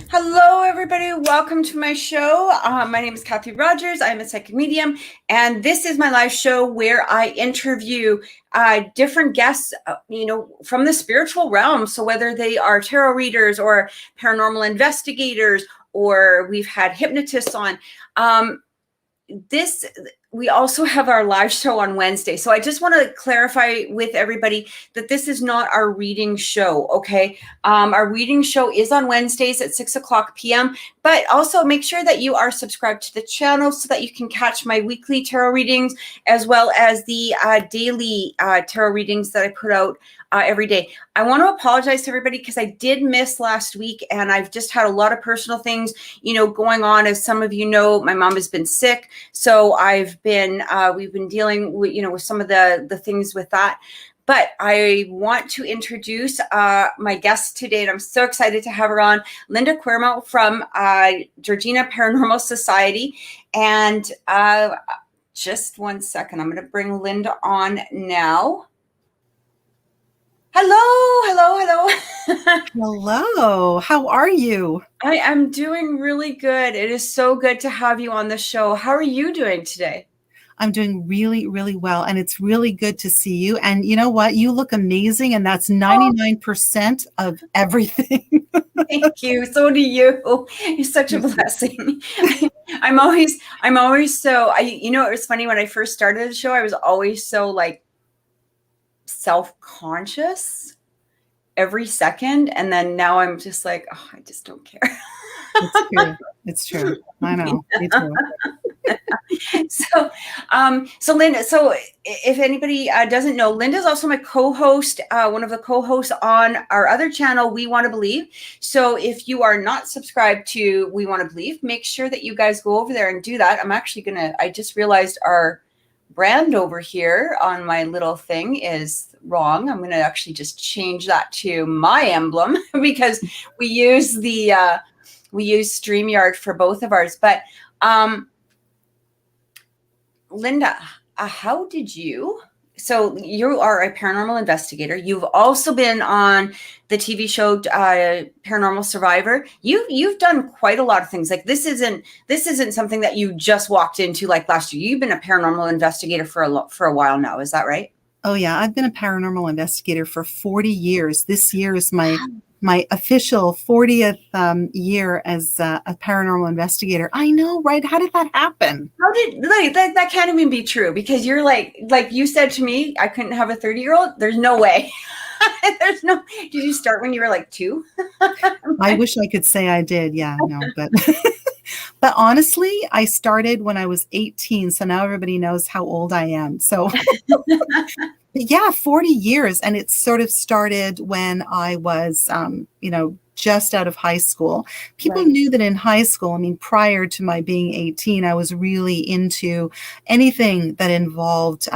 Hello, everybody. Welcome to my show. My name is Cathryn Rogers. I'm a psychic medium, and this is my live show where I interview different guests, from the spiritual realm. So whether they are tarot readers or paranormal investigators, or we've had hypnotists on. We also have our live show on Wednesday. So I just want to clarify with everybody that this is not our reading show, okay? Our reading show is on Wednesdays at 6:00 p.m., but also make sure that you are subscribed to the channel so that you can catch my weekly tarot readings as well as the daily tarot readings that I put out every day. I want to apologize to everybody because I did miss last week, and I've just had a lot of personal things, going on. As some of you know, my mom has been sick, so we've been dealing with, with some of the things with that. But I want to introduce my guest today, and I'm so excited to have her on, Lynda Quirino from Georgina Paranormal Society. And just one second, I'm going to bring Lynda on now. Hello. Hello. How are you? I am doing really good. It is so good to have you on the show. How are you doing today? I'm doing really, really well. And it's really good to see you. And you know what? You look amazing. And that's 99% of everything. Thank you. So do you. You're such a blessing. I'm always so, it was funny when I first started the show, I was always so self-conscious every second, and then now I'm just like, oh, I just don't care. It's true. I know. Me too. So Lynda, so if anybody doesn't know, Lynda's also my co-host, one of the co-hosts on our other channel, We Want to Believe. So if you are not subscribed to We Want to Believe, make sure that you guys go over there and do that. I just realized our brand over here on my little thing is wrong. I'm going to actually just change that to my emblem because we use StreamYard for both of ours. But Lynda, how did you? So you are a paranormal investigator. You've also been on the TV show Paranormal Survivor. You've done quite a lot of things. Like this isn't something that you just walked into like last year. You've been a paranormal investigator for a while now. Is that right? Oh yeah, I've been a paranormal investigator for 40 years. This year is my official 40th year as a paranormal investigator. I know, right? How did that happen? How did that can't even be true, because you're like you said to me, I couldn't have a 30-year-old. There's no way. Did you start when you were like 2? I wish I could say I did. Yeah, no, but but honestly, I started when I was 18. So now everybody knows how old I am. So yeah, 40 years. And it sort of started when I was, just out of high school. People knew that in high school, prior to my being 18, I was really into anything that involved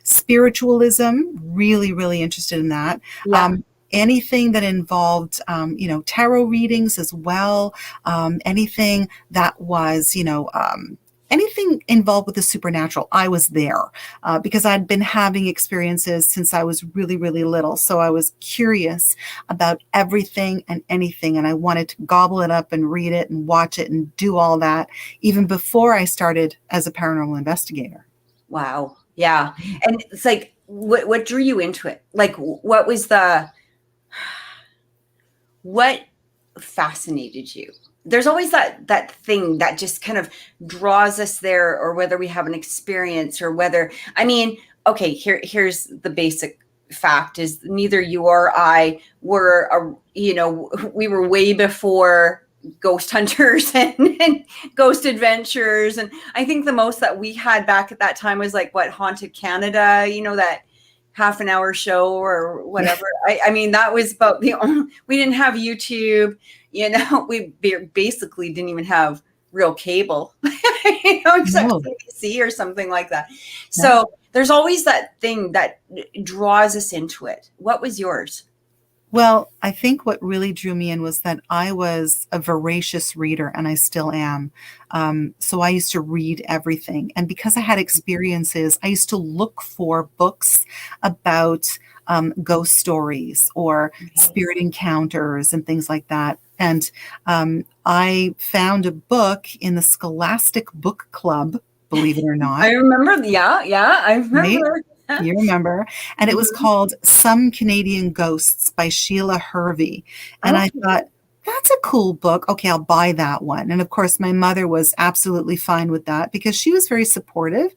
spiritualism, really, really interested in that. Yeah. Anything that involved, tarot readings as well. Anything that was, anything involved with the supernatural, I was there because I'd been having experiences since I was really, really little. So I was curious about everything and anything, and I wanted to gobble it up and read it and watch it and do all that even before I started as a paranormal investigator. Wow. Yeah. And it's like, what drew you into it? Like, what fascinated you? There's always that thing that just kind of draws us there, or whether we have an experience, or whether, okay, here's the basic fact is neither you or I were, we were way before ghost hunters and ghost adventures. And I think the most that we had back at that time was like Haunted Canada, that half an hour show or whatever. That was about the only, we didn't have YouTube, we basically didn't even have real cable, except CBC or something like that. Yeah. So there's always that thing that draws us into it. What was yours? Well, I think what really drew me in was that I was a voracious reader, and I still am. So I used to read everything. And because I had experiences, I used to look for books about ghost stories or Okay. spirit encounters and things like that. And I found a book in the Scholastic Book Club, believe it or I not, remember. Yeah, yeah, I right? remember. You remember. And it was Mhm. called Some Canadian Ghosts by Sheila Hervey. And I Okay. thought, that's a cool book. Okay, I'll buy that one. And of course, my mother was absolutely fine with that because she was very supportive.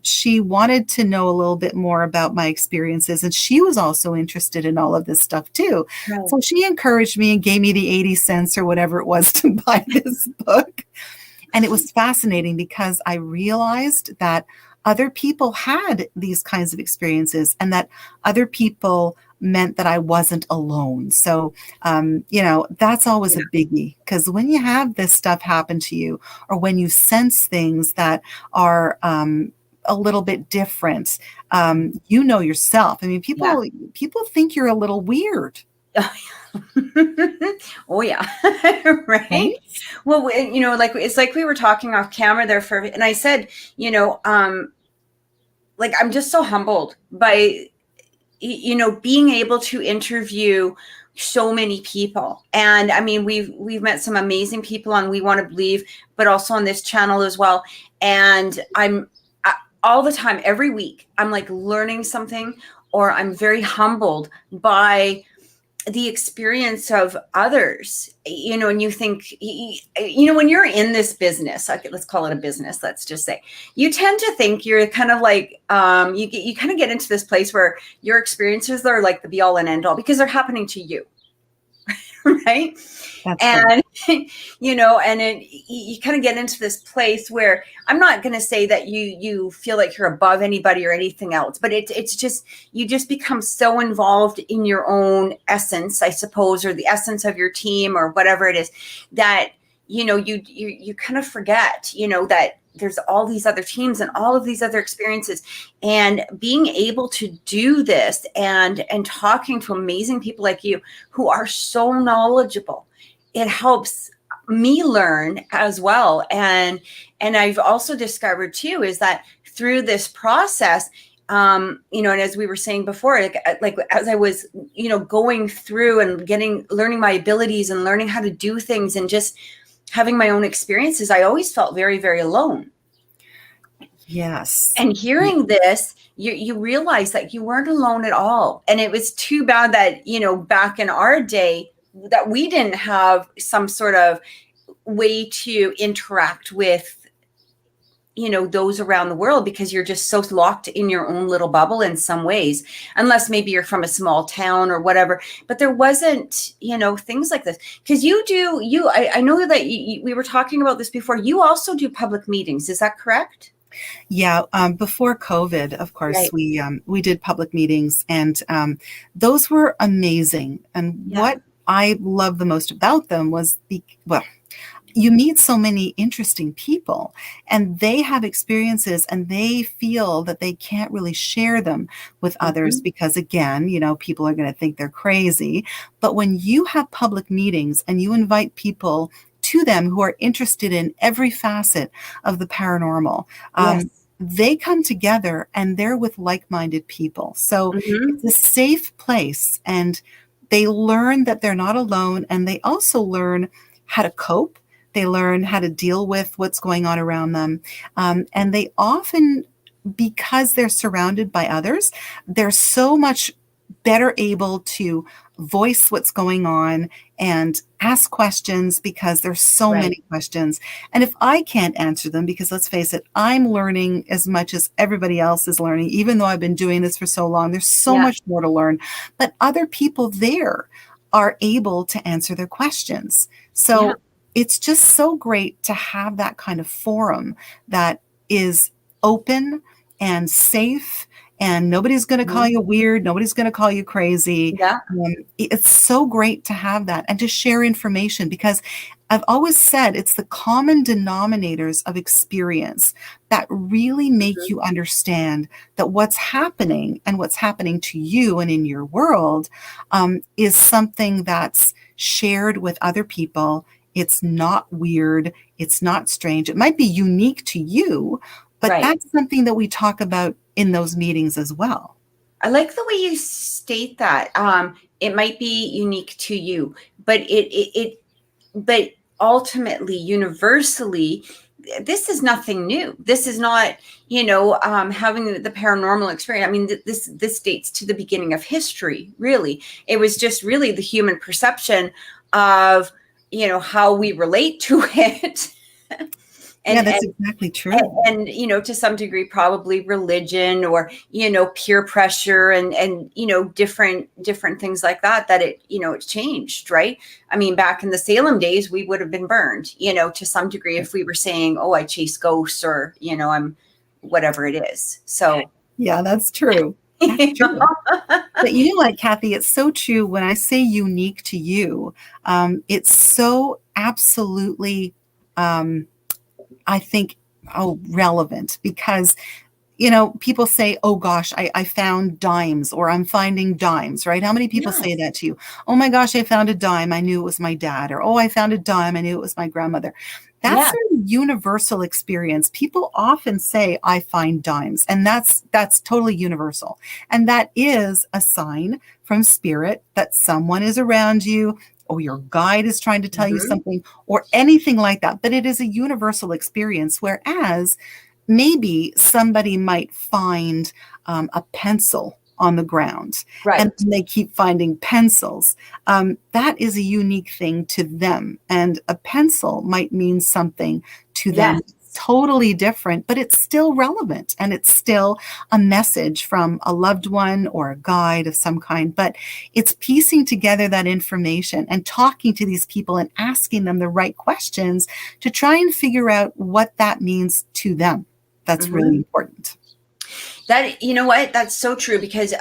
She wanted to know a little bit more about my experiences, and she was also interested in all of this stuff too. Right. So she encouraged me and gave me the 80 cents or whatever it was to buy this book. And it was fascinating because I realized that other people had these kinds of experiences and that other people meant that I wasn't alone. So, that's always Yeah. a biggie because when you have this stuff happen to you or when you sense things that are, a little bit different, you know yourself. I mean, Yeah. people think you're a little weird, Oh yeah. Right. right? Well, like it's like we were talking off camera there for, and I said, you know, like I'm just so humbled by being able to interview so many people. And I mean, we've met some amazing people on We Want to Believe, but also on this channel as well. And all the time, every week, I'm like learning something, or I'm very humbled by the experience of others, and you think, when you're in this business, okay, let's call it a business, let's just say, you tend to think you're kind of like, you kind of get into this place where your experiences are like the be all and end all because they're happening to you. Right. That's right. And and you kind of get into this place where I'm not going to say that you feel like you're above anybody or anything else, but it's just, you just become so involved in your own essence, I suppose, or the essence of your team or whatever it is, that you kind of forget that there's all these other teams and all of these other experiences. And being able to do this and talking to amazing people like you who are so knowledgeable, it helps me learn as well. And I've also discovered too is that through this process, and as we were saying before, like as I was going through and learning my abilities and learning how to do things and just having my own experiences, I always felt very, very alone. Yes. And hearing this, you realize that you weren't alone at all. And it was too bad that, back in our day, that we didn't have some sort of way to interact with, those around the world, because you're just so locked in your own little bubble in some ways, unless maybe you're from a small town or whatever. But there wasn't, things like this. Because I know that we were talking about this before. You also do public meetings. Is that correct? Yeah, before COVID, of course, Right. we did public meetings, and those were amazing. And Yeah. what I love the most about them was you meet so many interesting people, and they have experiences, and they feel that they can't really share them with others Mhm. because, again, people are going to think they're crazy. But when you have public meetings and you invite people to them who are interested in every facet of the paranormal, Yes. they come together and they're with like-minded people. So it's Mhm. a safe place, and they learn that they're not alone, and they also learn how to cope. They learn how to deal with what's going on around them. And they often, because they're surrounded by others, they're so much better able to voice what's going on and ask questions because there's so Right. many questions. And if I can't answer them, because let's face it, I'm learning as much as everybody else is learning, even though I've been doing this for so long, there's so Yeah. much more to learn. But other people there are able to answer their questions. Yeah. So it's just so great to have that kind of forum that is open and safe and nobody's going to call you weird. Nobody's going to call you crazy. Yeah. It's so great to have that and to share information, because I've always said it's the common denominators of experience that really make you understand that what's happening and what's happening to you and in your world is something that's shared with other people. It's not weird. It's not strange. It might be unique to you, but Right. that's something that we talk about in those meetings as well. I like the way you state that. It might be unique to you, but but ultimately, universally, this is nothing new. This is not, having the paranormal experience. I mean, this dates to the beginning of history, really. It was just really the human perception of, how we relate to it. That's exactly true. And, to some degree, probably religion or, peer pressure and different things like that it's changed, right? I mean, back in the Salem days, we would have been burned, to some degree if we were saying, oh, I chase ghosts or, I'm whatever it is. So. Yeah, that's true. That's true. But you know what, Kathy, it's so true. When I say unique to you, it's so absolutely, I think, relevant, because, people say, oh gosh, I found dimes, or I'm finding dimes, right? How many people say that to you? Oh my gosh, I found a dime. I knew it was my dad. Or, oh, I found a dime. I knew it was my grandmother. That's sort of a universal experience. People often say, I find dimes, and that's totally universal. And that is a sign from spirit that someone is around you, or your guide is trying to tell you something, or anything like that. But it is a universal experience, whereas maybe somebody might find a pencil on the ground, and they keep finding pencils. That is a unique thing to them. And a pencil might mean something to them. Totally different, but it's still relevant, and it's still a message from a loved one or a guide of some kind. But it's piecing together that information and talking to these people and asking them the right questions to try and figure out what that means to them. That's really important. That, what, that's so true, because,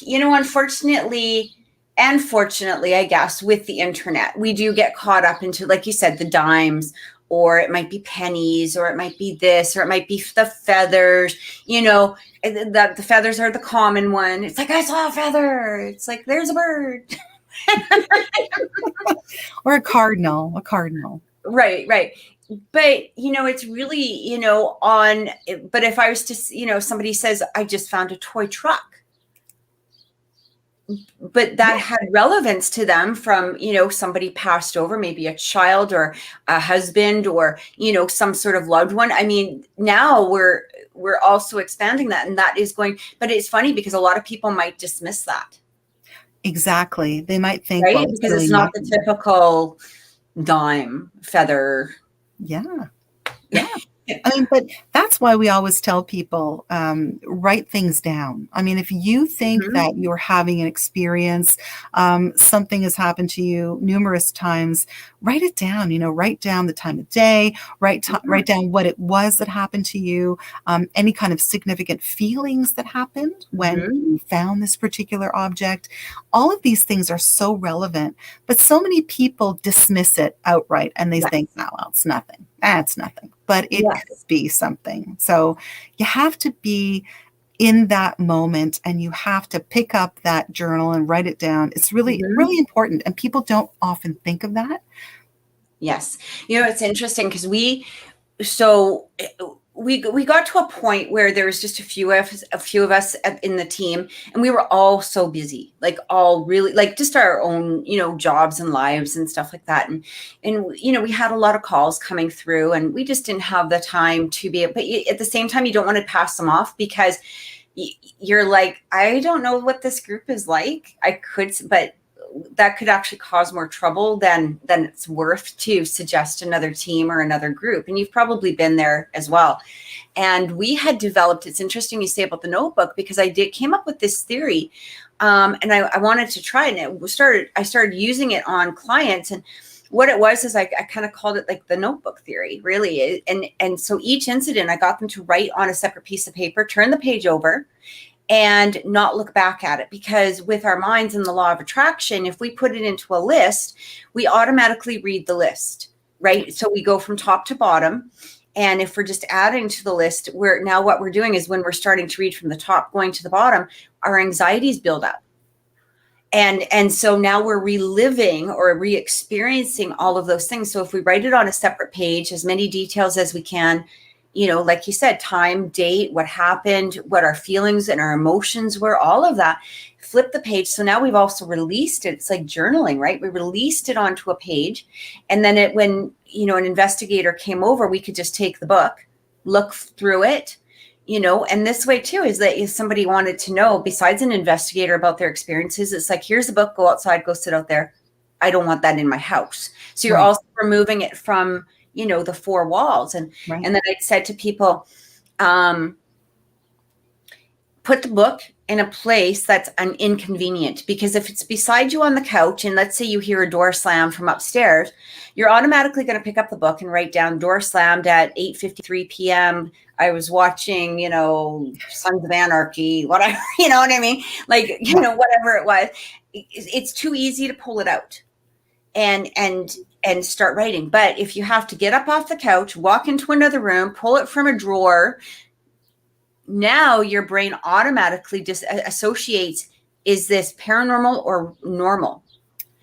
unfortunately, and fortunately, I guess, with the internet, we do get caught up into, like you said, the dimes, or it might be pennies, or it might be this, or it might be the feathers, the feathers are the common one. It's like, I saw a feather. It's like, there's a bird. Or a cardinal. Right. But, it's really, but if I was to, somebody says, I just found a toy truck, but that had relevance to them from, somebody passed over, maybe a child or a husband or, some sort of loved one. I mean, now we're also expanding that, and that is going, but it's funny because a lot of people might dismiss that. Exactly. They might think, right? well, Because it's not the typical dime, feather. Yeah. I mean, but that's why we always tell people, write things down. I mean, if you think that you're having an experience, something has happened to you numerous times, write it down, write down the time of day, write down what it was that happened to you, any kind of significant feelings that happened when you found this particular object. All of these things are so relevant, but so many people dismiss it outright, and they think, oh, well, it's nothing. That's nothing, but it could be something. So you have to be in that moment, and you have to pick up that journal and write it down. It's really, really important. And people don't often think of that. Yes. It's interesting because we got to a point where there was just a few of us in the team, and we were all so busy, like all really like just our own, jobs and lives and stuff like that. And we had a lot of calls coming through, and we just didn't have the time to be, but at the same time, you don't want to pass them off because you're like, I don't know what this group is like. But that could actually cause more trouble than it's worth to suggest another team or another group. And you've probably been there as well. And we had developed, it's interesting you say about the notebook, because I came up with this theory, and I wanted to try it, and I started using it on clients. And what it was is I kind of called it like the notebook theory, really. And so each incident, I got them to write on a separate piece of paper, turn the page over, and not look back at it. Because with our minds and the law of attraction, if we put it into a list, we automatically read the list, right? So we go from top to bottom. And if we're just adding to the list, what we're doing is when we're starting to read from the top, going to the bottom, our anxieties build up. And so now we're reliving or re-experiencing all of those things. So if we write it on a separate page, as many details as we can, like you said, time, date, what happened, what our feelings and our emotions were, all of that, flip the page. So now we've also released it. It's like journaling, right? We released it onto a page. And then when an investigator came over, we could just take the book, look through it, and this way too, is that if somebody wanted to know, besides an investigator, about their experiences, it's like, here's the book, go outside, go sit out there. I don't want that in my house. So you're also removing it from, the four walls. And then I said to people, put the book in a place that's inconvenient, because if it's beside you on the couch and let's say you hear a door slam from upstairs, you're automatically going to pick up the book and write down door slammed at 8:53 p.m. I was watching, Sons of Anarchy, whatever, you know what I mean? Like, whatever it was. It's too easy to pull it out and start writing. But if you have to get up off the couch, walk into another room, pull it from a drawer, now your brain automatically just associates, is this paranormal or normal?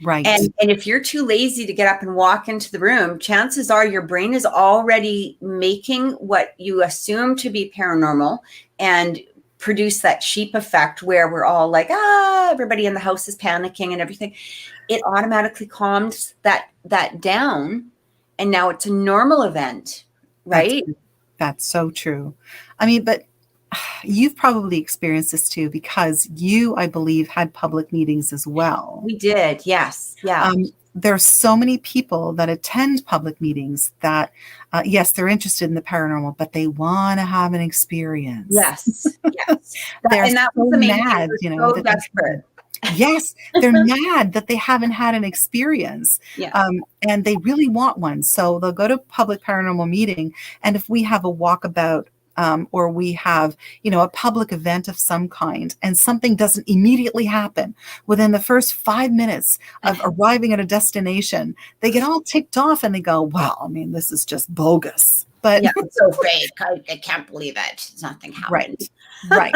Right. And if you're too lazy to get up and walk into the room, chances are your brain is already making what you assume to be paranormal and produce that sheep effect where we're all like, everybody in the house is panicking and everything. It automatically calms that down. And now it's a normal event, right? That's so true. I mean, but you've probably experienced this too, because you, I believe, had public meetings as well. We did. Yes. Yeah. There's so many people that attend public meetings that, yes, they're interested in the paranormal, but they want to have an experience. Yes. Yes. They're so mad, so desperate. Yes, they're mad that they haven't had an experience. Yeah. And they really want one. So they'll go to public paranormal meeting. And if we have a walkabout, or we have, a public event of some kind, and something doesn't immediately happen within the first 5 minutes of arriving at a destination, they get all ticked off and they go, well, I mean, this is just bogus. But yeah, it's so fake. I can't believe it. Nothing happened. Right.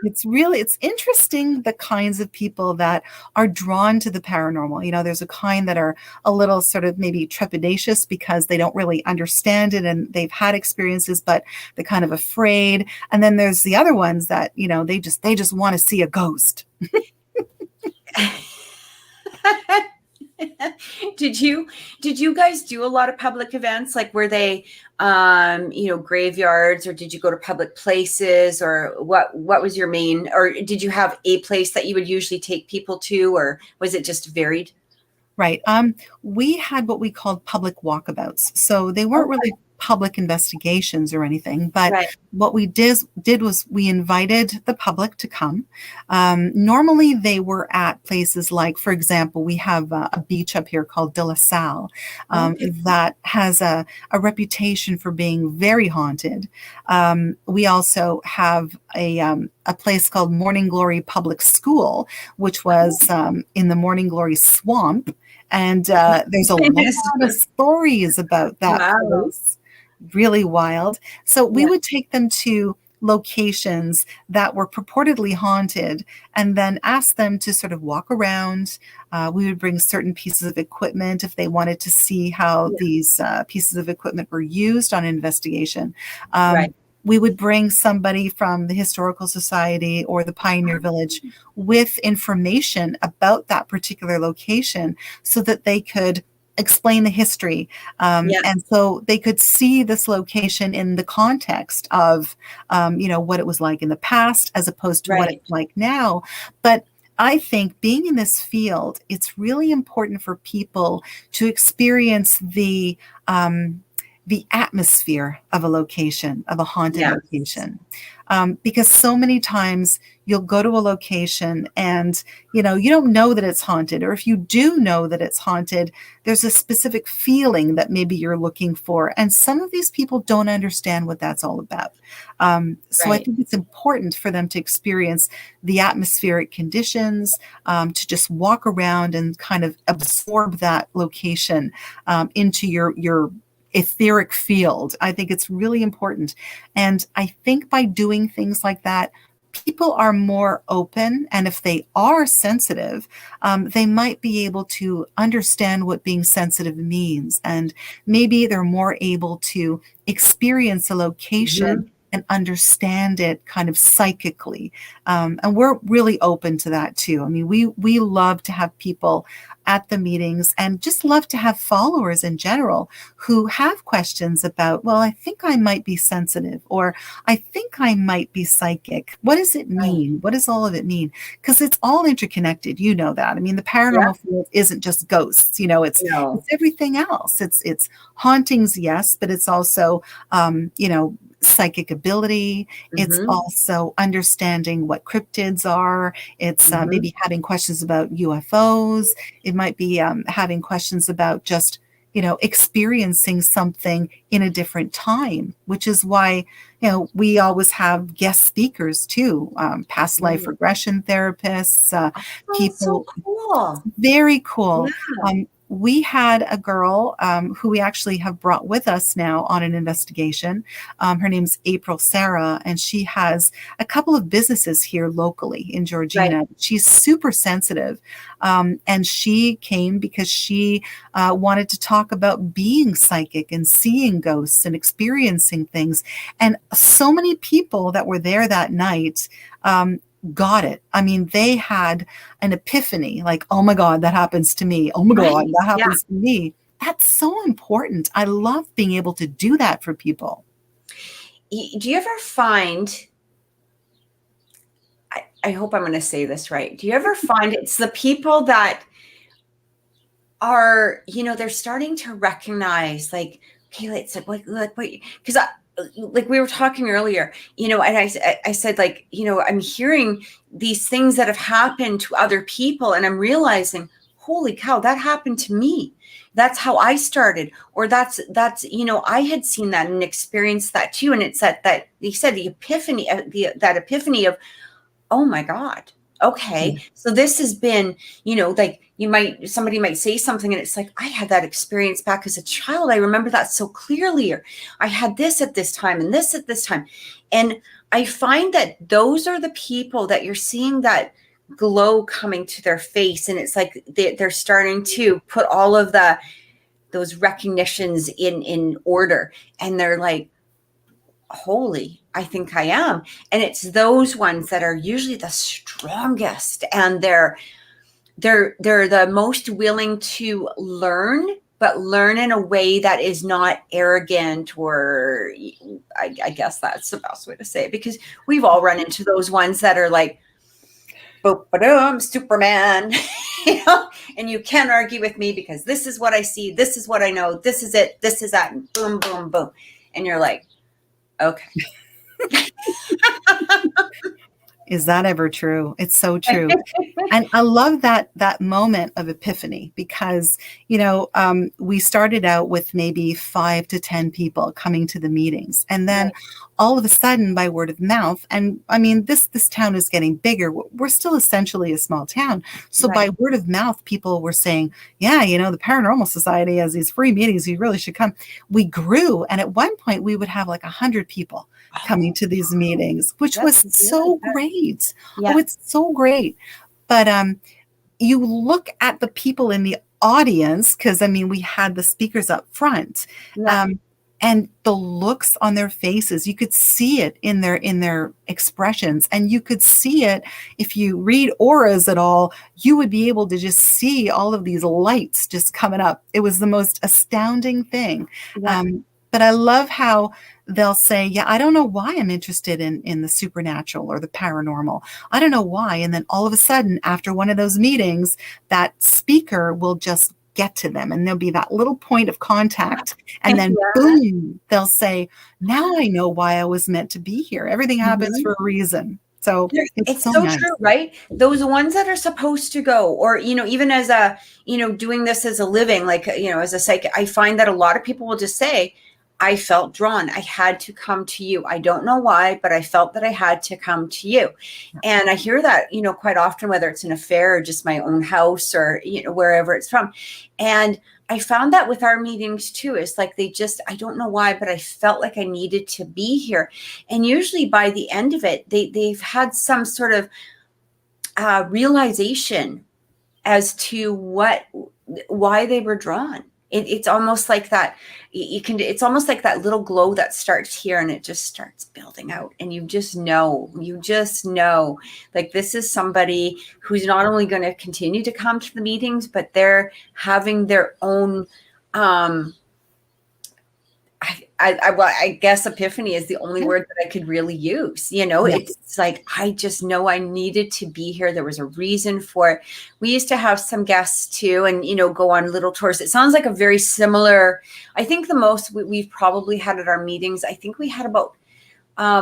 It's interesting, the kinds of people that are drawn to the paranormal. There's a kind that are a little sort of maybe trepidatious because they don't really understand it and they've had experiences, but they're kind of afraid. And then there's the other ones that, they just want to see a ghost. Did you guys do a lot of public events? Like, were they, graveyards, or did you go to public places, or what was your main, or did you have a place that you would usually take people to, or was it just varied? Right. We had what we called public walkabouts. So they weren't really public investigations or anything, but what we did was we invited the public to come. Normally they were at places like, for example, we have a beach up here called De La Salle that has a reputation for being very haunted. We also have a place called Morning Glory Public School, which was in the Morning Glory swamp. And there's a lot of stories about that place. Really wild. So we would take them to locations that were purportedly haunted and then ask them to sort of walk around. We would bring certain pieces of equipment if they wanted to see how these pieces of equipment were used on investigation. We would bring somebody from the Historical Society or the Pioneer Village with information about that particular location so that they could explain the history. And so they could see this location in the context of, what it was like in the past as opposed to what it's like now. But I think being in this field, it's really important for people to experience the the atmosphere of a location, of a haunted Yes. location. Because so many times you'll go to a location and, you don't know that it's haunted, or if you do know that it's haunted, there's a specific feeling that maybe you're looking for. And some of these people don't understand what that's all about. So I Right. think it's important for them to experience the atmospheric conditions, to just walk around and kind of absorb that location into your etheric field. I think it's really important. And I think by doing things like that, people are more open. And if they are sensitive, they might be able to understand what being sensitive means. And maybe they're more able to experience a location and understand it kind of psychically. And we're really open to that too. I mean, we love to have people at the meetings and just love to have followers in general who have questions about, well, I think I might be sensitive, or I think I might be psychic. What does it mean? What does all of it mean? Because it's all interconnected. You know that. I mean, the paranormal field isn't just ghosts, it's everything else. It's hauntings, yes, but it's also, psychic ability. It's also understanding what cryptids are. It's maybe having questions about UFOs. It might be having questions about just, experiencing something in a different time, which is why, we always have guest speakers too, past life regression therapists, people. So cool. Very cool. Yeah. We had a girl who we actually have brought with us now on an investigation. Her name's April Sarah, and she has a couple of businesses here locally in Georgina. Right. She's super sensitive, and she came because she wanted to talk about being psychic and seeing ghosts and experiencing things. And so many people that were there that night got it. I mean, they had an epiphany, like, oh my God, that happens to me. Oh my God, that happens to me. That's so important. I love being able to do that for people. Do you ever find, I hope I'm going to say this right. Do you ever find it's the people that are, they're starting to recognize, like, okay, it's like, because like we were talking earlier, and I said, like, I'm hearing these things that have happened to other people, and I'm realizing, holy cow, that happened to me. That's how I started, or that's, I had seen that and experienced that too. And it's that you said the epiphany, that epiphany of, oh my God. Okay. So this has been, like somebody might say something and it's like, I had that experience back as a child. I remember that so clearly, or I had this at this time and this at this time. And I find that those are the people that you're seeing that glow coming to their face. And it's like, they're starting to put all of those recognitions in order. And they're like, holy, I think I am. And it's those ones that are usually the strongest, and they're the most willing to learn, but learn in a way that is not arrogant, or I guess that's the best way to say it, because we've all run into those ones that are like, boom, Superman, and you can't argue with me because this is what I see, this is what I know, this is it, this is that, and boom, boom, boom. And you're like, okay. Is that ever true? It's so true. And I love that moment of epiphany, because, we started out with maybe 5 to 10 people coming to the meetings. And then all of a sudden, by word of mouth, and I mean, this town is getting bigger. We're still essentially a small town. So by word of mouth, people were saying, yeah, the Paranormal Society has these free meetings. You really should come. We grew. And at one point we would have like 100 people coming to these meetings, which was so great. Yeah. Oh, it's so great. But you look at the people in the audience, because I mean, we had the speakers up front, and the looks on their faces, you could see it in their expressions, and you could see it if you read auras at all. You would be able to just see all of these lights just coming up. It was the most astounding thing. But I love how they'll say, yeah, I don't know why I'm interested in the supernatural or the paranormal. I don't know why. And then all of a sudden, after one of those meetings, that speaker will just get to them, and there'll be that little point of contact, and then Yeah. boom, they'll say, now I know why I was meant to be here. Everything happens Mhm. for a reason. So it's It's so so nice. true, right? Those ones that are supposed to go, or, even as a, doing this as a living, like, as a psychic, I find that a lot of people will just say, I felt drawn. I had to come to you. I don't know why, but I felt that I had to come to you. And I hear that, quite often, whether it's an affair or just my own house or, wherever it's from. And I found that with our meetings too. It's like I don't know why, but I felt like I needed to be here. And usually by the end of it, they've had some sort of realization as to why they were drawn. It's almost like that. It's almost like that little glow that starts here and it just starts building out. And you just know, like, this is somebody who's not only going to continue to come to the meetings, but they're having their own, I guess epiphany is the only word that I could really use. Yes. It's like, I just know I needed to be here. There was a reason for it. We used to have some guests too, and, go on little tours. It sounds like a very similar, I think the most we've probably had at our meetings, I think we had about,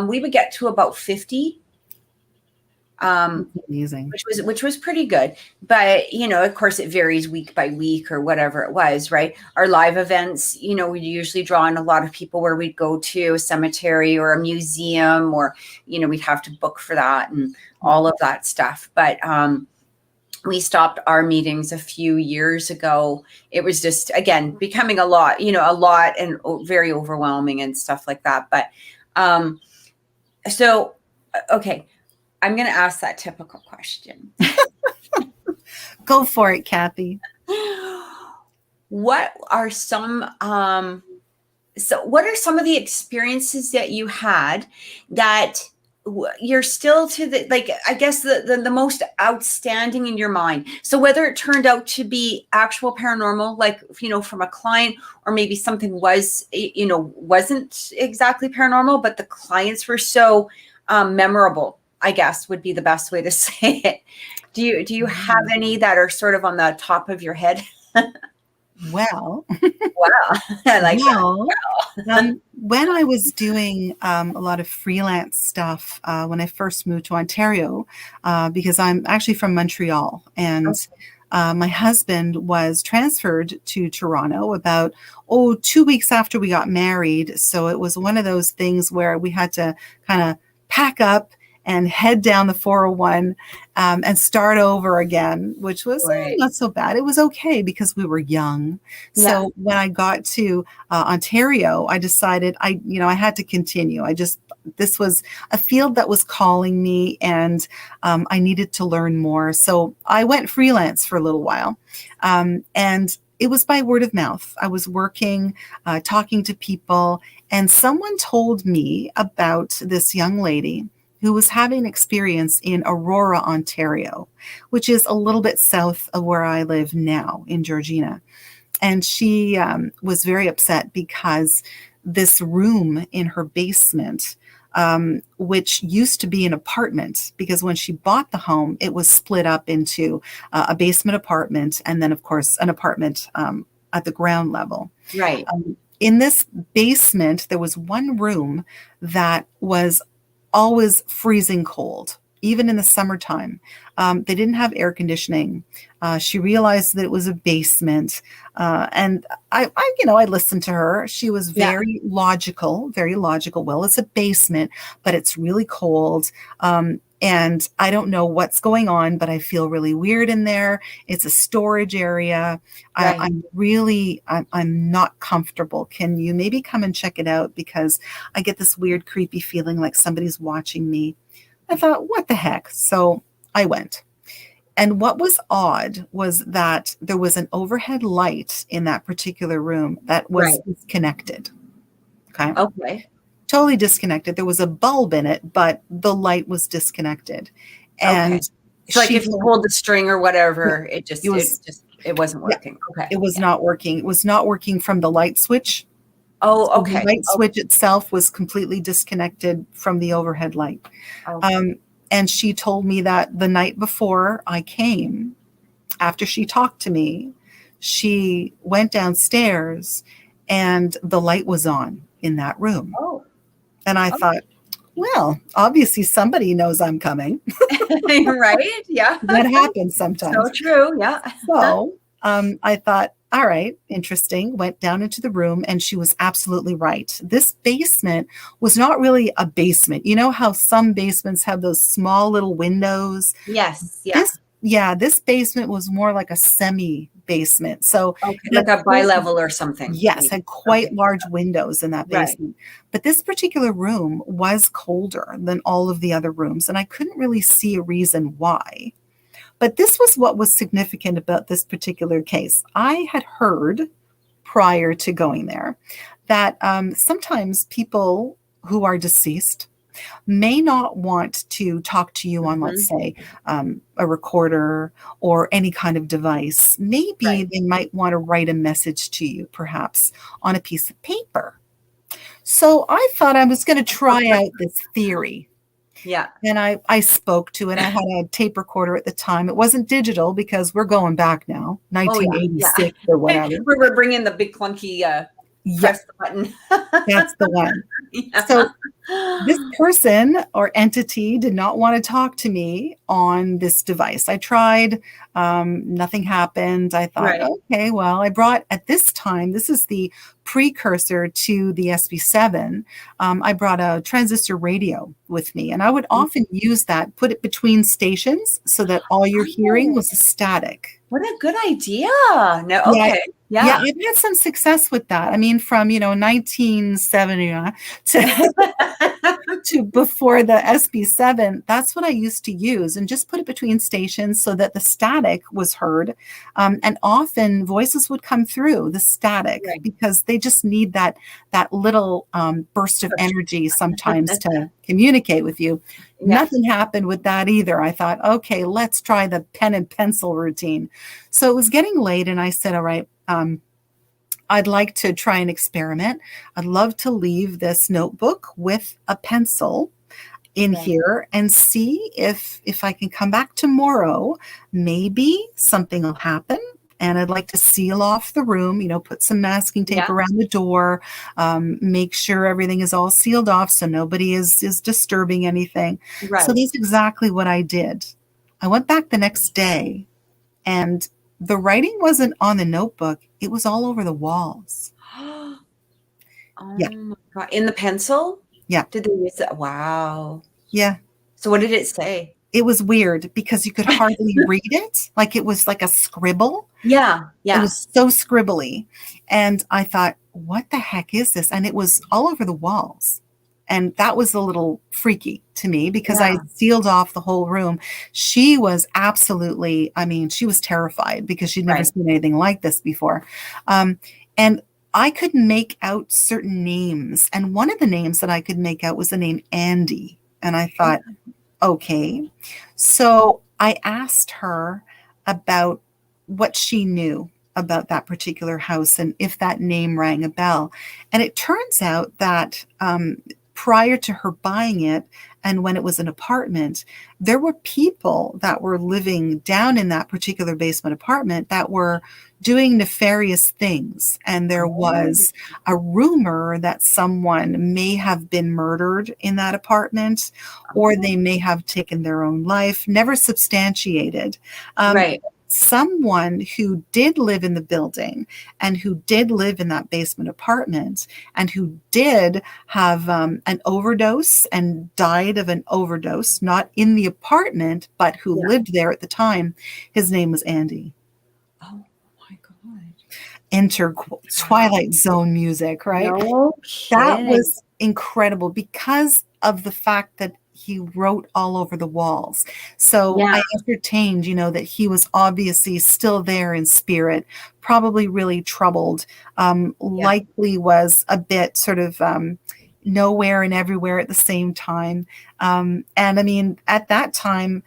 we would get to about 50. Amazing. Which was pretty good. But, of course it varies week by week or whatever it was, right? Our live events, we usually draw in a lot of people where we'd go to a cemetery or a museum, or, we'd have to book for that and all of that stuff. But, we stopped our meetings a few years ago. It was just, again, becoming a lot and very overwhelming and stuff like that. But, so, okay. I'm going to ask that typical question. Go for it, Kathy. What are some of the experiences that you had that you're still to the, like, I guess the most outstanding in your mind? So whether it turned out to be actual paranormal, like, from a client, or maybe something wasn't exactly paranormal, but the clients were so memorable, I guess would be the best way to say it. Do you have any that are sort of on the top of your head? Well, Wow. I like well, that. when I was doing a lot of freelance stuff when I first moved to Ontario, because I'm actually from Montreal, and my husband was transferred to Toronto about 2 weeks after we got married. So it was one of those things where we had to kind of pack up and head down the 401 and start over again, which was not so bad. It was okay because we were young. So when I got to Ontario, I decided I had to continue. This was a field that was calling me, and I needed to learn more. So I went freelance for a little while. And it was by word of mouth. I was working, talking to people, and someone told me about this young lady who was having an experience in Aurora, Ontario, which is a little bit south of where I live now in Georgina. And she was very upset because this room in her basement, which used to be an apartment, because when she bought the home, it was split up into a basement apartment and then, of course, an apartment at the ground level. Right. In this basement, there was one room that was always freezing cold, even in the summertime. They didn't have air conditioning. She realized that it was a basement. And I listened to her. She was very logical. Well, it's a basement, but it's really cold. And I don't know what's going on, but I feel really weird in there. It's a storage area. Right. I'm not comfortable. Can you maybe come and check it out? Because I get this weird, creepy feeling like somebody's watching me. I thought, what the heck? So I went. And what was odd was that there was an overhead light in that particular room that was disconnected. Okay. Totally disconnected. There was a bulb in it, but the light was disconnected. And so, like, if you pulled the string or whatever, it wasn't working. Okay. It was not working. It was not working from the light switch. Oh, okay. The light switch itself was completely disconnected from the overhead light. Okay. And she told me that the night before I came, after she talked to me, she went downstairs and the light was on in that room. Oh. And I thought, well, obviously somebody knows I'm coming. Right? Yeah. That happens sometimes. So true. Yeah. So I thought, all right, interesting. Went down into the room and she was absolutely right. This basement was not really a basement. You know how some basements have those small little windows? Yes. Yeah. This basement was more like a semi basement. So Okay. Like a bi-level or something. yes, maybe. had quite Okay. large windows in that Right. basement. But this particular room was colder than all of the other rooms, and I couldn't really see a reason why. But this was what was significant about this particular case. I had heard prior to going there that sometimes people who are deceased may not want to talk to you on, let's say, a recorder or any kind of device. Maybe Right. they might want to write a message to you, perhaps on a piece of paper. So I thought I was going to try out this theory. Yeah. And I spoke to it. I had a tape recorder at the time. It wasn't digital because we're going back now, Oh, yeah. 1986 or whatever. We're bringing the big clunky Yeah, press the button. that's the one. Yeah. So this person or entity did not want to talk to me on this device. I tried, nothing happened. I thought, Right. okay, well, I brought at this time, this is the precursor to the SB7. I brought a transistor radio with me, and I would often use that, put it between stations so that all you're hearing was static. What a good idea. No, Yeah, okay. Yeah, Yeah. I've had some success with that. I mean, from 1979 to before the SB7, that's what I used to use, and just put it between stations so that the static was heard. And often voices would come through the static Right. because they just need that little burst of energy sometimes to communicate with you. Yeah. Nothing happened with that either. I thought, okay, let's try the pen and pencil routine. So it was getting late, and I said, all right, I'd like to try an experiment. I'd love to leave this notebook with a pencil in Right. here and see if I can come back tomorrow. Maybe something will happen. And I'd like to seal off the room, put some masking tape Yeah. around the door, make sure everything is all sealed off so nobody is disturbing anything. Right. So that's exactly what I did. I went back the next day, and the writing wasn't on the notebook. It was all over the walls. Oh Yeah. my God. In the pencil? Yeah. Did they use it? Wow. Yeah. So what did it say? It was weird because you could hardly read it. Like it was like a scribble. Yeah. It Yeah. was so scribbly. And I thought, what the heck is this? And it was all over the walls. And that was a little freaky to me because I Yeah. sealed off the whole room. She was absolutely, she was terrified because she'd never Right. seen anything like this before. And I could make out certain names. And one of the names that I could make out was the name Andy. And I thought, okay. So I asked her about what she knew about that particular house and if that name rang a bell. And it turns out that prior to her buying it, and when it was an apartment, there were people that were living down in that particular basement apartment that were doing nefarious things. And there was a rumor that someone may have been murdered in that apartment, or they may have taken their own life, never substantiated. Right. Someone who did live in the building and who did live in that basement apartment and who did have an overdose and died of an overdose, not in the apartment, but who Yeah. lived there at the time, his name was Andy. Oh my God. Enter Twilight Zone music, right? No That kidding. was incredible because of the fact that he wrote all over the walls. So Yeah. I ascertained, that he was obviously still there in spirit, probably really troubled, likely was a bit sort of nowhere and everywhere at the same time. And at that time,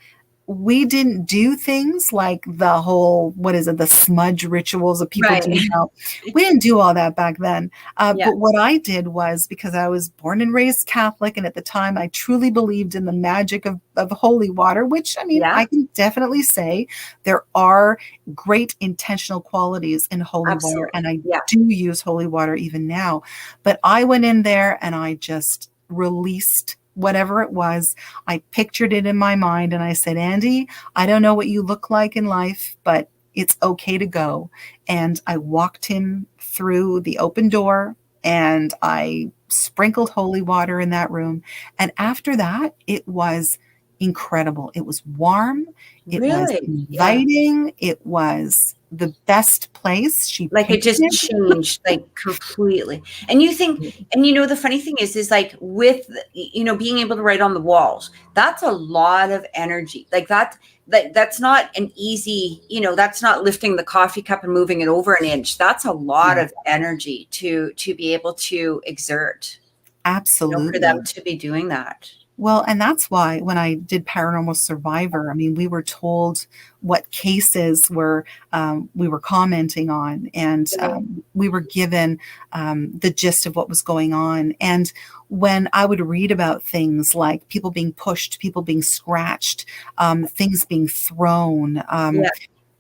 we didn't do things like the whole, what is it, the smudge rituals that people Right. do now. We didn't do all that back then. Yeah. But what I did was, because I was born and raised Catholic, and at the time I truly believed in the magic of holy water, which, I mean, Yeah. I can definitely say there are great intentional qualities in holy water, Absolutely. and I Yeah. do use holy water even now. But I went in there and I just released whatever it was. I pictured it in my mind and I said, Andy, I don't know what you look like in life, but it's okay to go. And I walked him through the open door and I sprinkled holy water in that room. And after that, it was incredible. It was warm. It was Really? Yeah. inviting. It was the best place. She Like it picked just it. changed like completely. And you think, and the funny thing is like with, being able to write on the walls, that's a lot of energy. Like that's not an easy, that's not lifting the coffee cup and moving it over an inch. That's a lot of energy to be able to exert, for them Absolutely. to be doing that. Well, and that's why when I did Paranormal Survivor, I mean, we were told what cases we were commenting on, and we were given the gist of what was going on. And when I would read about things like people being pushed, people being scratched, things being thrown, Yeah.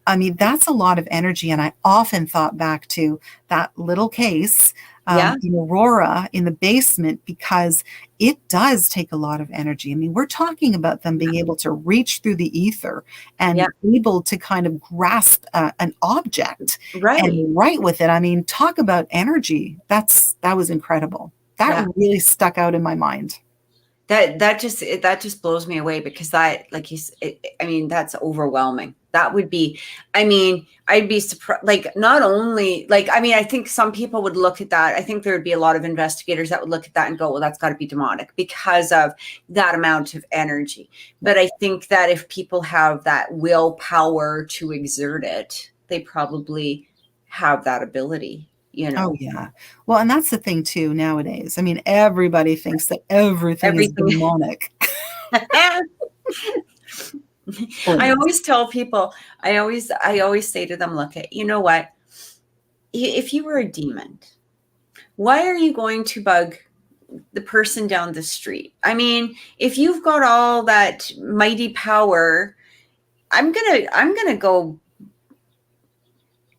I mean, that's a lot of energy. And I often thought back to that little case Yeah. in Aurora in the basement, because it does take a lot of energy. I mean, we're talking about them being able to reach through the ether and Yeah. able to kind of grasp an object Right. and write with it. I mean, talk about energy. That was incredible. That really stuck out in my mind. That just blows me away, because that, like I mean, that's overwhelming. That would be, I mean, I'd be surprised. Like, not only, like, I mean, I think some people would look at that. I think there would be a lot of investigators that would look at that and go, well, that's got to be demonic because of that amount of energy. But I think that if people have that willpower to exert it, they probably have that ability. Oh, yeah. Well, and that's the thing too nowadays. I mean, everybody thinks that everything is Everything. demonic. I always tell people, I always say to them, look, you know what? If you were a demon, why are you going to bug the person down the street? I mean, if you've got all that mighty power, I'm gonna go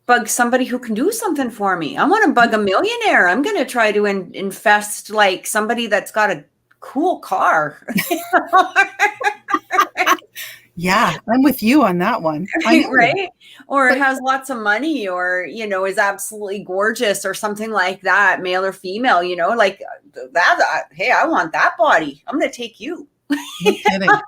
bug somebody who can do something for me. I want to bug a millionaire. I'm going to try to infest like somebody that's got a cool car. Yeah, I'm with you on that one. Right? Or has lots of money, or, is absolutely gorgeous or something like that, male or female, like that. Hey, I want that body. I'm going to take you. No kidding. No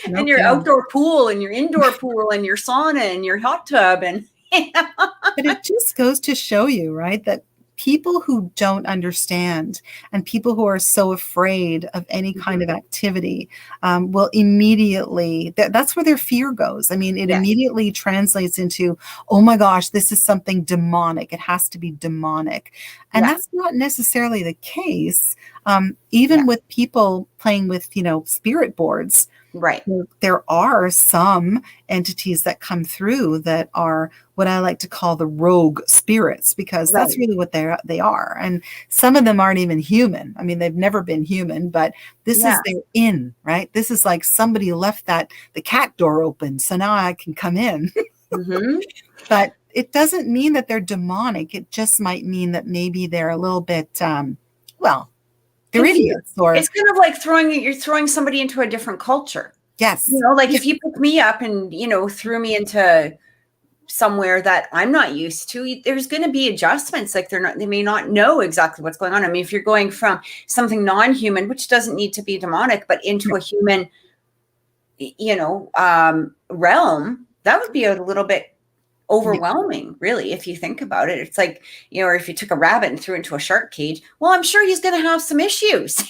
And your kidding. outdoor pool and your indoor pool and your sauna and your hot tub. And But it just goes to show you, right, that people who don't understand and people who are so afraid of any kind of activity will immediately, that's where their fear goes. I mean, it immediately translates into, oh my gosh, this is something demonic. It has to be demonic. And that's not necessarily the case. Even with people playing with, spirit boards. Right. There are some entities that come through that are what I like to call the rogue spirits, because that's really what they are. And some of them aren't even human. I mean, they've never been human, but this is their in, right? This is like somebody left the cat door open, so now I can come in. Mm-hmm. But it doesn't mean that they're demonic. It just might mean that maybe they're a little bit, they're idiots. Or it's kind of like you're throwing somebody into a different culture. Yes. Like if you pick me up and, threw me into somewhere that I'm not used to, there's going to be adjustments. Like they may not know exactly what's going on. I mean, if you're going from something non-human, which doesn't need to be demonic, but into a human, realm, that would be a little bit overwhelming, really, if you think about it. It's like, or if you took a rabbit and threw it into a shark cage, well, I'm sure he's going to have some issues.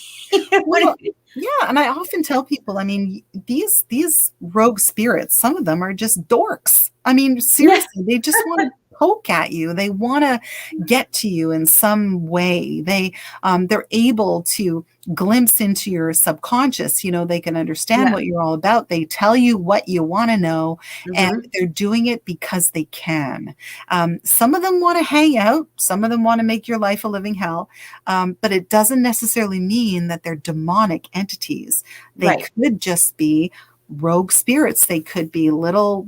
Well, yeah, and I often tell people, I mean, these rogue spirits, some of them are just dorks. I mean, seriously, they just want to poke at you. They want to get to you in some way. They're able to glimpse into your subconscious. They can understand Yeah. what you're all about. They tell you what you want to know, and Hmm. they're doing it because they can. Some of them want to hang out. Some of them want to make your life a living hell. But it doesn't necessarily mean that they're demonic entities. They Right. could just be rogue spirits. They could be little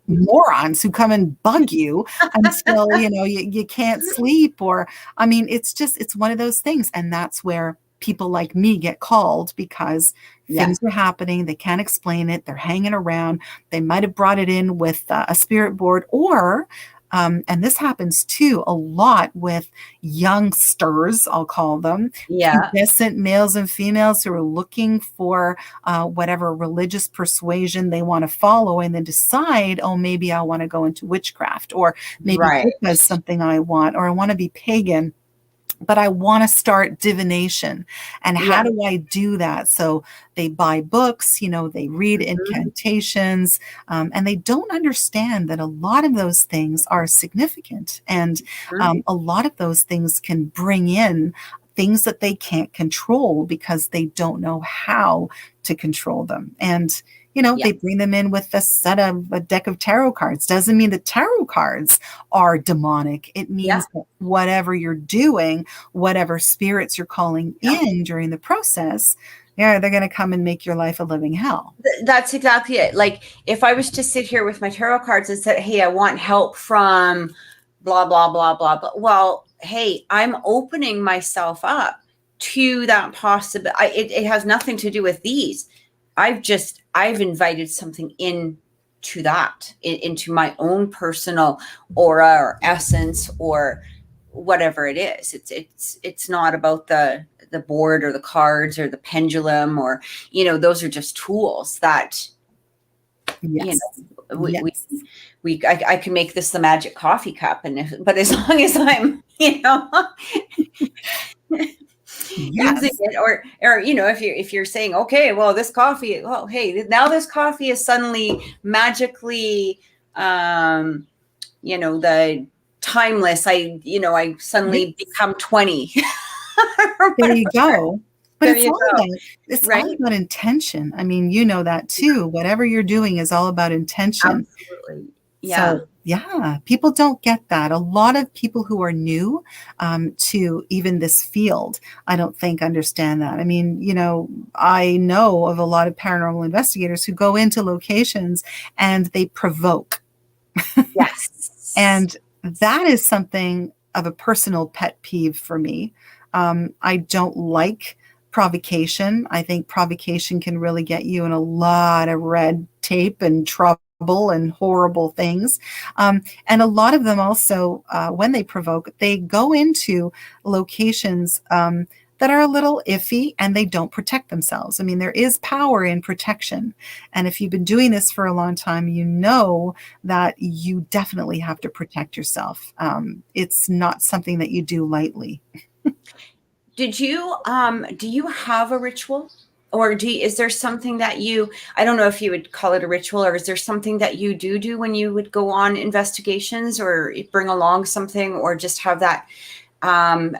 morons who come and bug you until you can't sleep. Or it's one of those things, and that's where people like me get called, because Yeah. things are happening. They can't explain it. They're hanging around. They might have brought it in with a spirit board, or and this happens too a lot with youngsters, I'll call them, Yeah. pubescent males and females who are looking for whatever religious persuasion they want to follow, and then decide, oh, maybe I want to go into witchcraft, or maybe Right. Wicca is something I want, or I want to be pagan, but I want to start divination. And how Yeah. do I do that? So they buy books, they read Mhm. incantations, and they don't understand that a lot of those things are significant. And Mhm. a lot of those things can bring in things that they can't control because they don't know how to control them. And Yeah. they bring them in with a deck of tarot cards. Doesn't mean that tarot cards are demonic. It Yeah. means that whatever you're doing, whatever spirits you're calling Yeah. in during the process, yeah, they're going to come and make your life a living hell. That's exactly it. Like, if I was to sit here with my tarot cards and said, hey, I want help from blah, blah, blah, blah, blah. Well, hey, I'm opening myself up to that possibility. It has nothing to do with these. I've invited something in to that, into my own personal aura or essence or whatever it is. It's not about the board or the cards or the pendulum, or those are just tools that you Yes. know we we, Yes. I can make this the magic coffee cup, but as long as I'm using Yes. it, or if you're saying, okay, well, this coffee, well, hey, now this coffee is suddenly magically the timeless. I suddenly Yes. become 20. There you go. But There you go. it's all Right. about intention. I mean, you know that too. Whatever you're doing is all about intention. Absolutely. Yeah. So, yeah, people don't get that. A lot of people who are new to even this field, I don't think understand that. I mean, I know of a lot of paranormal investigators who go into locations and they provoke. Yes. And that is something of a personal pet peeve for me. I don't like provocation. I think provocation can really get you in a lot of red tape and trouble and horrible things. And a lot of them also, when they provoke, they go into locations that are a little iffy, and they don't protect themselves. I mean, there is power in protection. And if you've been doing this for a long time, you know that you definitely have to protect yourself. It's not something that you do lightly. Do you have a ritual, or is there something that I don't know if you would call it a ritual, or is there something that you do when you would go on investigations, or bring along something, or just have that, um,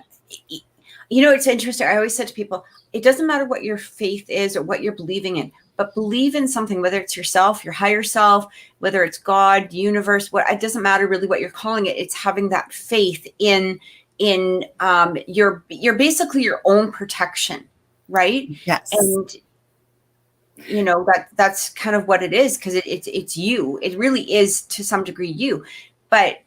it's interesting. I always said to people, it doesn't matter what your faith is or what you're believing in, but believe in something, whether it's yourself, your higher self, whether it's God, universe, it doesn't matter really what you're calling it. It's having that faith in your basically your own protection, right? Yes, And that's kind of what it is, because it's you. It really is, to some degree, you. But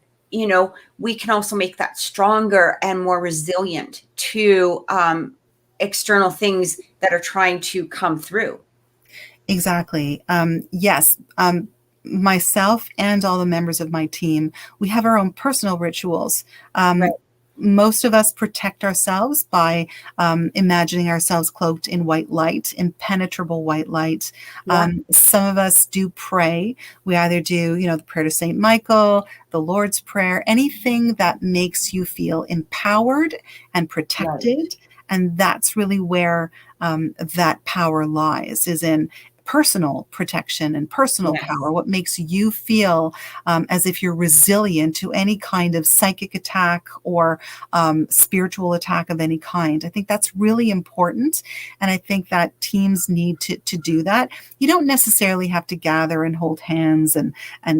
we can also make that stronger and more resilient to external things that are trying to come through. exactly. Yes. Myself and all the members of my team, we have our own personal rituals. Right. Most of us protect ourselves by imagining ourselves cloaked in white light, impenetrable white light. Yeah. Some of us do pray. We either do, the prayer to Saint Michael, the Lord's Prayer, anything that makes you feel empowered and Right. protected. And that's really where that power lies, is in personal protection and personal Yes. power, what makes you feel as if you're resilient to any kind of psychic attack or spiritual attack of any kind. I think that's really important. And I think that teams need to do that. You don't necessarily have to gather and hold hands and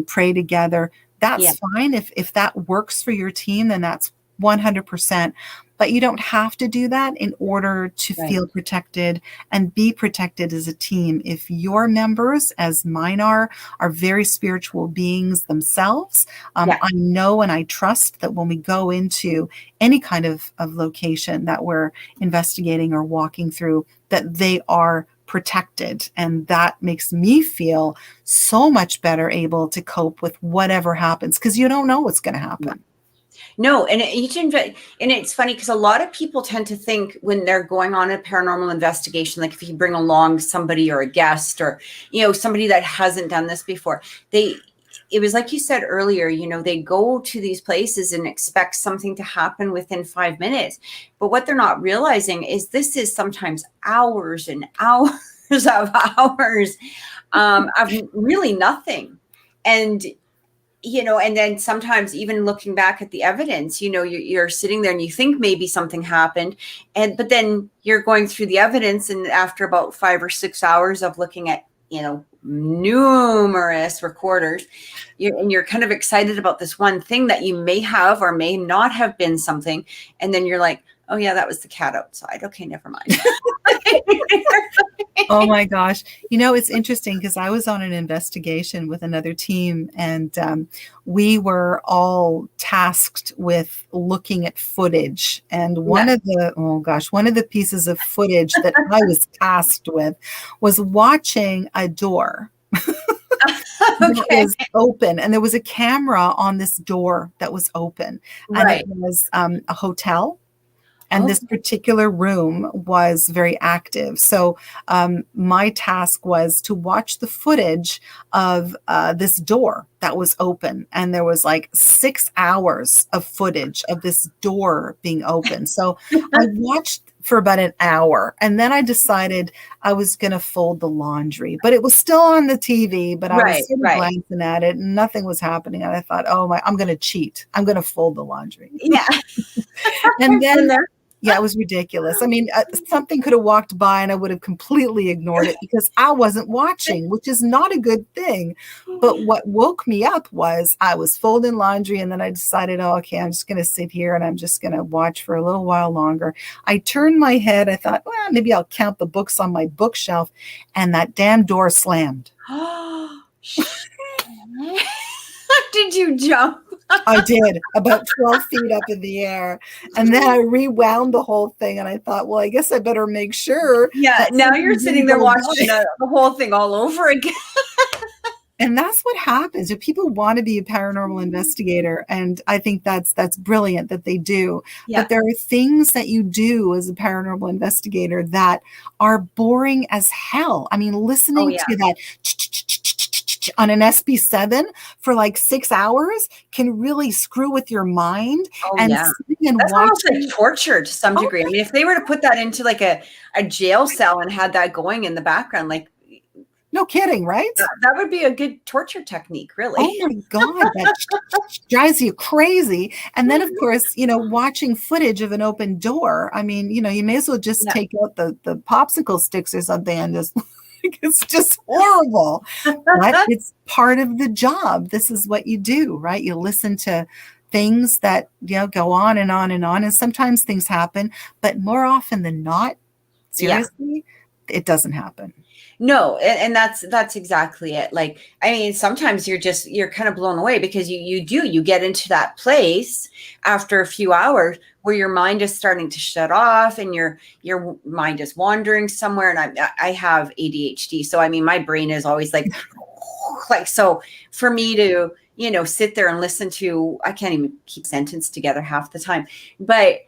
pray together. Yeah. That's fine. If that works for your team, then that's 100%. But you don't have to do that in order to Right. feel protected and be protected as a team. If your members, as mine are very spiritual beings themselves, Yeah. I know and I trust that when we go into any kind of location that we're investigating or walking through, that they are protected. And that makes me feel so much better able to cope with whatever happens, because you don't know what's going to happen. No, and it's funny because a lot of people tend to think when they're going on a paranormal investigation, like if you bring along somebody or a guest or, somebody that hasn't done this before, it was like you said earlier, they go to these places and expect something to happen within 5 minutes. But what they're not realizing is this is sometimes hours and hours of hours of really nothing. And and then sometimes even looking back at the evidence, you're sitting there and you think maybe something happened, but then you're going through the evidence, and after about 5 or 6 hours of looking at, numerous recorders, you're kind of excited about this one thing that you may have or may not have been something, and then you're like, oh yeah, that was the cat outside. Okay, never mind. Oh my gosh. It's interesting because I was on an investigation with another team, and we were all tasked with looking at footage. And one of the pieces of footage that I was tasked with was watching a door that was open. And there was a camera on this door that was open. And it was a hotel. And this particular room was very active. So my task was to watch the footage of this door that was open. And there was like 6 hours of footage of this door being open. So I watched for about an hour. And then I decided I was going to fold the laundry. But it was still on the TV, but I was sort of glancing at it and nothing was happening. And I thought, I'm going to cheat. I'm going to fold the laundry. Yeah. And then yeah, it was ridiculous. I mean, something could have walked by and I would have completely ignored it because I wasn't watching, which is not a good thing. But what woke me up was I was folding laundry, and then I decided, okay, I'm just going to sit here and I'm just going to watch for a little while longer. I turned my head. I thought, well, maybe I'll count the books on my bookshelf. And that damn door slammed. Did you jump? I did, about 12 feet up in the air. And then I rewound the whole thing. And I thought, well, I guess I better make sure. Yeah, now you're sitting there watching the whole thing all over again. And that's what happens if people want to be a paranormal investigator. And I think that's brilliant that they do. Yeah. But there are things that you do as a paranormal investigator that are boring as hell. I mean, listening to that on an SB7 for like 6 hours can really screw with your mind. That's almost like torture to some degree. I mean, if they were to put that into like a jail cell and had that going in the background, like, no kidding, right? That would be a good torture technique, really. Oh my God, that drives you crazy. And then, of course, watching footage of an open door. I mean, you may as well just take out the popsicle sticks or something and just, it's just horrible. But it's part of the job. This is what you do, right? You listen to things that, go on and on and on. And sometimes things happen, but more often than not, seriously, it doesn't happen. No, and that's exactly it. Like, I mean, sometimes you're kind of blown away because you get into that place after a few hours where your mind is starting to shut off and your mind is wandering somewhere. And I have ADHD, so I mean, my brain is always like so. For me to sit there and listen to, I can't even keep a sentence together half the time, but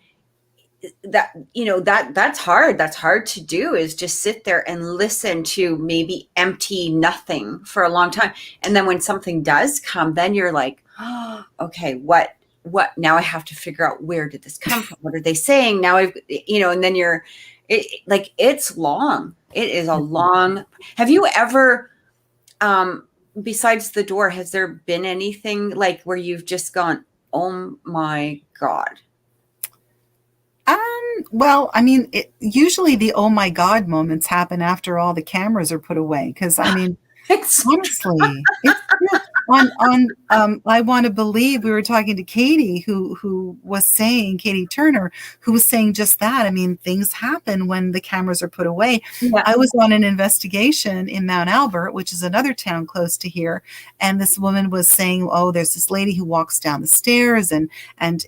that's hard to do, is just sit there and listen to maybe empty nothing for a long time. And then when something does come, then you're like, oh, okay, what now I have to figure out, where did this come from? What are they saying now? And then it's long. It is a long. Have you ever, besides the door, has there been anything like where you've just gone, oh my God? Well, I mean, usually the oh my God moments happen after all the cameras are put away. Because I mean, honestly, it's I want to believe, we were talking to Katie, who was saying, Katie Turner, who was saying just that. I mean, things happen when the cameras are put away. Yeah. I was on an investigation in Mount Albert, which is another town close to here, and this woman was saying, oh, there's this lady who walks down the stairs, and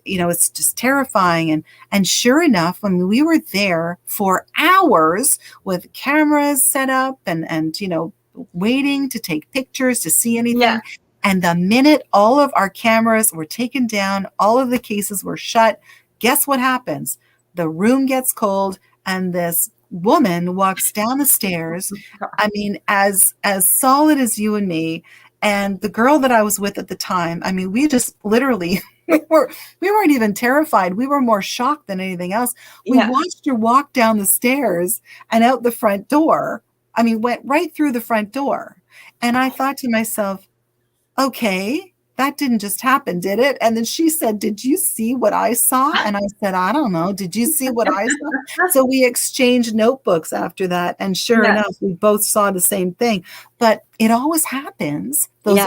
you know, it's just terrifying. And sure enough, when we were there for hours with cameras set up and you know, waiting to take pictures to see anything. Yeah. And the minute all of our cameras were taken down, all of the cases were shut, guess what happens? The room gets cold and this woman walks down the stairs. I mean, as solid as you and me. And the girl that I was with at the time, I mean, we just literally, we weren't even terrified. We were more shocked than anything else. We watched her walk down the stairs and out the front door. I mean, went right through the front door. And I thought to myself, okay, that didn't just happen, did it? And then she said, did you see what I saw? And I said, I don't know. Did you see what I saw? So we exchanged notebooks after that. And sure enough, we both saw the same thing. But it always happens. Those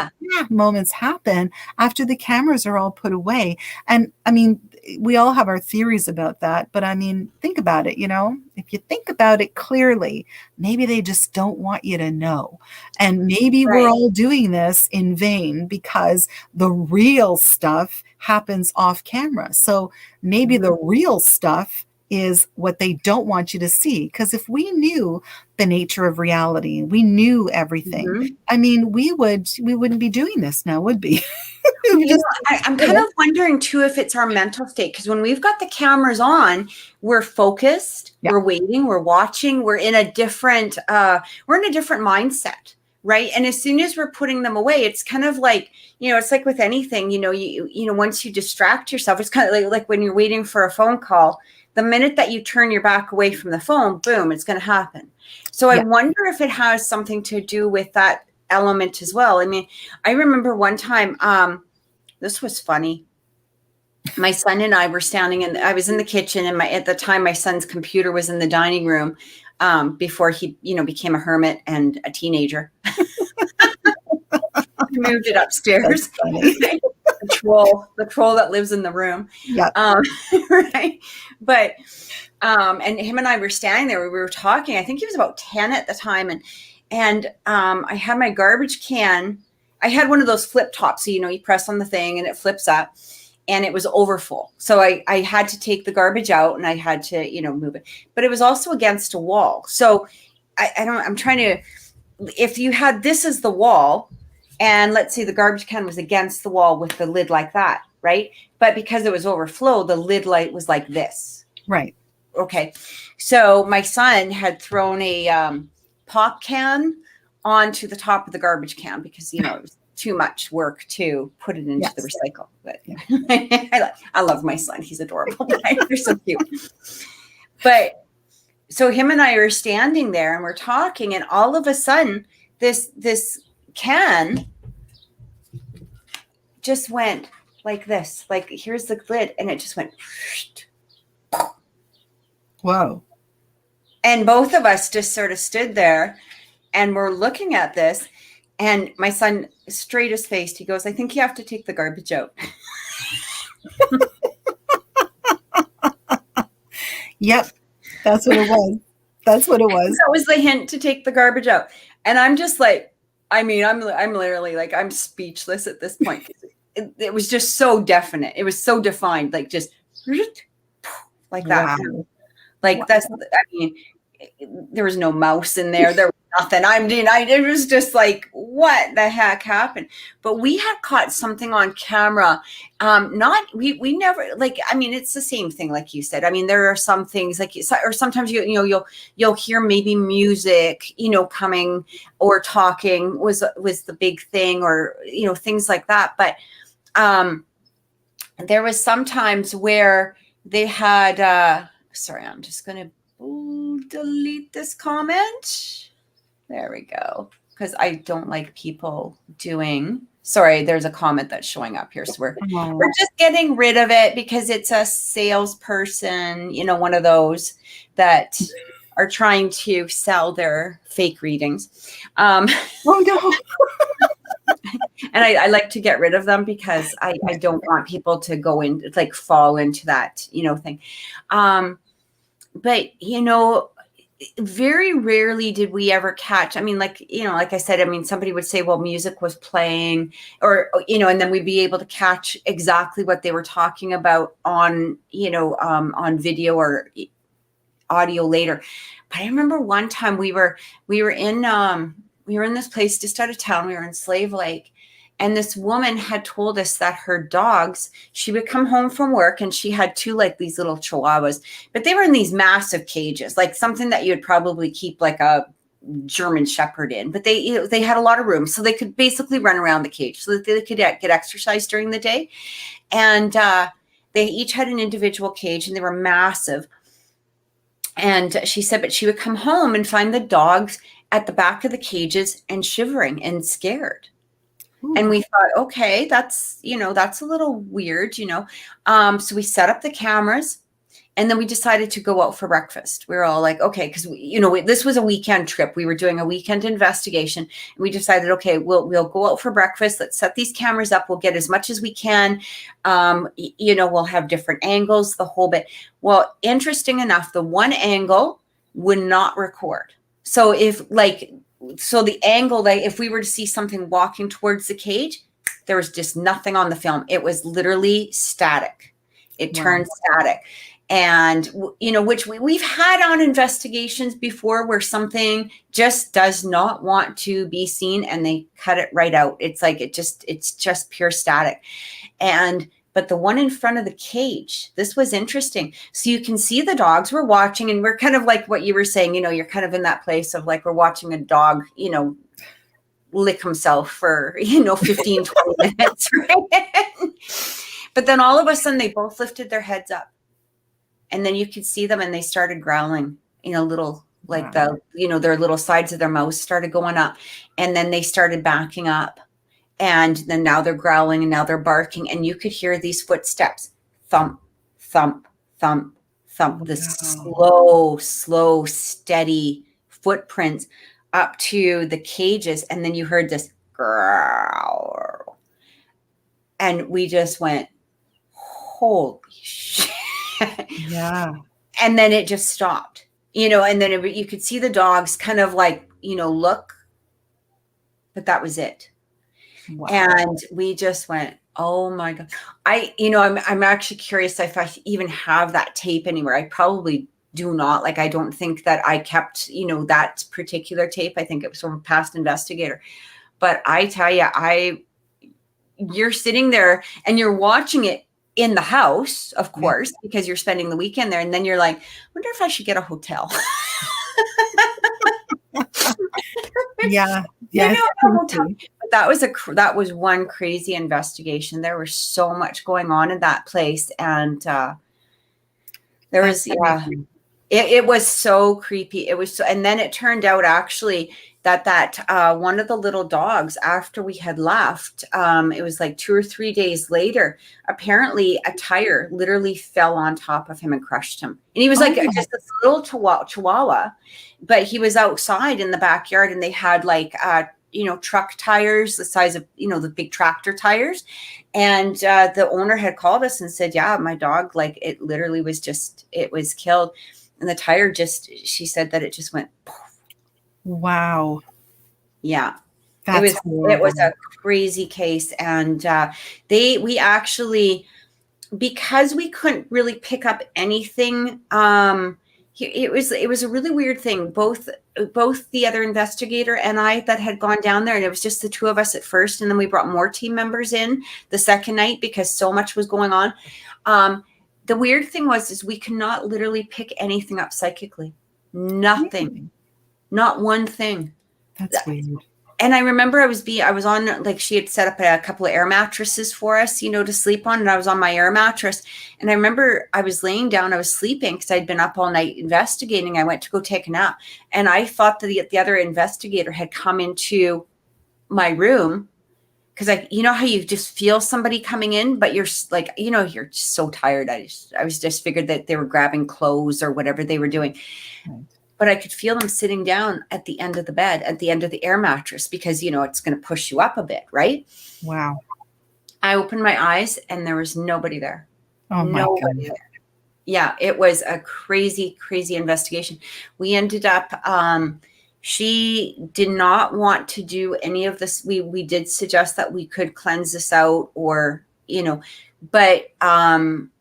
moments happen after the cameras are all put away. And I mean, we all have our theories about that. But I mean, think about it, you know, if you think about it clearly, maybe they just don't want you to know. And maybe we're all doing this in vain because the real stuff happens off camera. So maybe the real stuff is what they don't want you to see. Because if we knew the nature of reality, we knew everything, I mean, we wouldn't be doing this now, would we? I'm kind of wondering too if it's our mental state, because when we've got the cameras on, we're focused, we're waiting, we're watching, we're in a different mindset, right? And as soon as we're putting them away, it's kind of like, you know, it's like with anything, you know, once you distract yourself, it's kind of like when you're waiting for a phone call. The minute that you turn your back away from the phone, boom, it's going to happen. So I wonder if it has something to do with that element as well. I mean, I remember one time, this was funny. My son and I were standing and I was in the kitchen, and at the time my son's computer was in the dining room, before he, you know, became a hermit and a teenager. Moved it upstairs. The troll that lives in the room. Yeah. Right. But and him and I were standing there. We were talking. I think he was about 10 at the time, and I had my garbage can. I had one of those flip tops, so you know, you press on the thing and it flips up, and it was overfull. So I had to take the garbage out, and I had to, you know, move it. But it was also against a wall. So I'm trying to, if you had this as the wall, and let's say the garbage can was against the wall with the lid like that, right? But because it was overflow, the lid light was like this. Right. Okay. So my son had thrown a pop can onto the top of the garbage can because, you know, it was too much work to put it into the recycle. But I love my son. He's adorable. They're so cute. But so him and I are standing there and we're talking, and all of a sudden this can just went like this, like here's the lid, and it just went. Whoa. And both of us just sort of stood there and we're looking at this, and my son, straight as faced, he goes, I think you have to take the garbage out. Yep. That's what it was. That's what it was. That was the hint, to take the garbage out. And I'm just like, I mean, I'm literally like, I'm speechless at this point. It was just so definite. It was so defined, like just like that. Wow. Like that's, I mean, there was no mouse in there. There was nothing. It was just like, what the heck happened? But we had caught something on camera. We never, like, I mean, it's the same thing. Like you said, I mean, there are some things like, or sometimes you'll hear maybe music, you know, coming, or talking was the big thing, or, you know, things like that. But, there was sometimes where they had, sorry, I'm just going to delete this comment. There we go. Because I don't like people doing. Sorry, there's a comment that's showing up here. So we're just getting rid of it because it's a salesperson, one of those that are trying to sell their fake readings. Oh no. And I like to get rid of them because I don't want people to go in, like fall into that, thing. But, very rarely did we ever catch, like I said, somebody would say, well, music was playing or, and then we'd be able to catch exactly what they were talking about on, on video or audio later. But I remember one time we were in this place just out of town. We were in Slave Lake. And this woman had told us that her dogs, she would come home from work and she had two like these little chihuahuas, but they were in these massive cages, like something that you would probably keep like a German Shepherd in, but they had a lot of room. So they could basically run around the cage so that they could get exercise during the day. And they each had an individual cage and they were massive. And she said, but she would come home and find the dogs at the back of the cages and shivering and scared. And we thought, okay, that's a little weird, So we set up the cameras and then we decided to go out for breakfast. We were all like, okay, because, this was a weekend trip. We were doing a weekend investigation and we decided, okay, we'll go out for breakfast. Let's set these cameras up. We'll get as much as we can. We'll have different angles, the whole bit. Well, interesting enough, the one angle would not record. So the angle, that if we were to see something walking towards the cage, there was just nothing on the film. It was literally static. It turned static. And, which we've had on investigations before where something just does not want to be seen and they cut it right out. It's like, it's just pure static. But the one in front of the cage, this was interesting. So you can see the dogs were watching and we're kind of like what you were saying, you're kind of in that place of like, we're watching a dog, lick himself for, 15, 20 minutes. Right? But then all of a sudden they both lifted their heads up and then you could see them and they started growling, little, like their little sides of their mouths started going up and then they started backing up. And then now they're growling and now they're barking. And you could hear these footsteps, thump, thump, thump, thump, this slow, steady footprints up to the cages. And then you heard this growl. And we just went, holy shit. Yeah. And then it just stopped, and then you could see the dogs kind of like, look, but that was it. Wow. And we just went, oh my God. I'm actually curious if I even have that tape anywhere. I probably do not. Like, I don't think that I kept, that particular tape. I think it was from a past investigator. But I tell you, you're sitting there and you're watching it in the house, of course, because you're spending the weekend there. And then you're like, wonder if I should get a hotel. Yeah. But that was one crazy investigation. There was so much going on in that place. And there was, it was so creepy. It was so, and then it turned out actually that one of the little dogs, after we had left, it was like 2 or 3 days later, apparently a tire literally fell on top of him and crushed him. And he was like just this little chihuahua, but he was outside in the backyard and they had like, truck tires, the size of, the big tractor tires. And the owner had called us and said, yeah, my dog, like it literally was it was killed. And the tire she said that it just went poof. Wow. Yeah. It was a crazy case. And we actually, because we couldn't really pick up anything, it was a really weird thing. Both the other investigator and I that had gone down there, and it was just the two of us at first, and then we brought more team members in the second night because so much was going on. The weird thing is we could not literally pick anything up psychically. Nothing. Not one thing. That's weird. and I remember I was on, like, she had set up a couple of air mattresses for us, to sleep on. And I was on my air mattress. And I remember I was laying down, I was sleeping because I'd been up all night investigating. I went to go take a nap. And I thought that the other investigator had come into my room, because how you just feel somebody coming in, but you're like, you're just so tired. I was just figured that they were grabbing clothes or whatever they were doing. Right. But I could feel them sitting down at the end of the bed, at the end of the air mattress, because, it's going to push you up a bit, right? Wow. I opened my eyes and there was nobody there. Oh my Nobody God. there. Yeah, it was a crazy, crazy investigation. We ended up, she did not want to do any of this. We did suggest that we could cleanse this out, or, but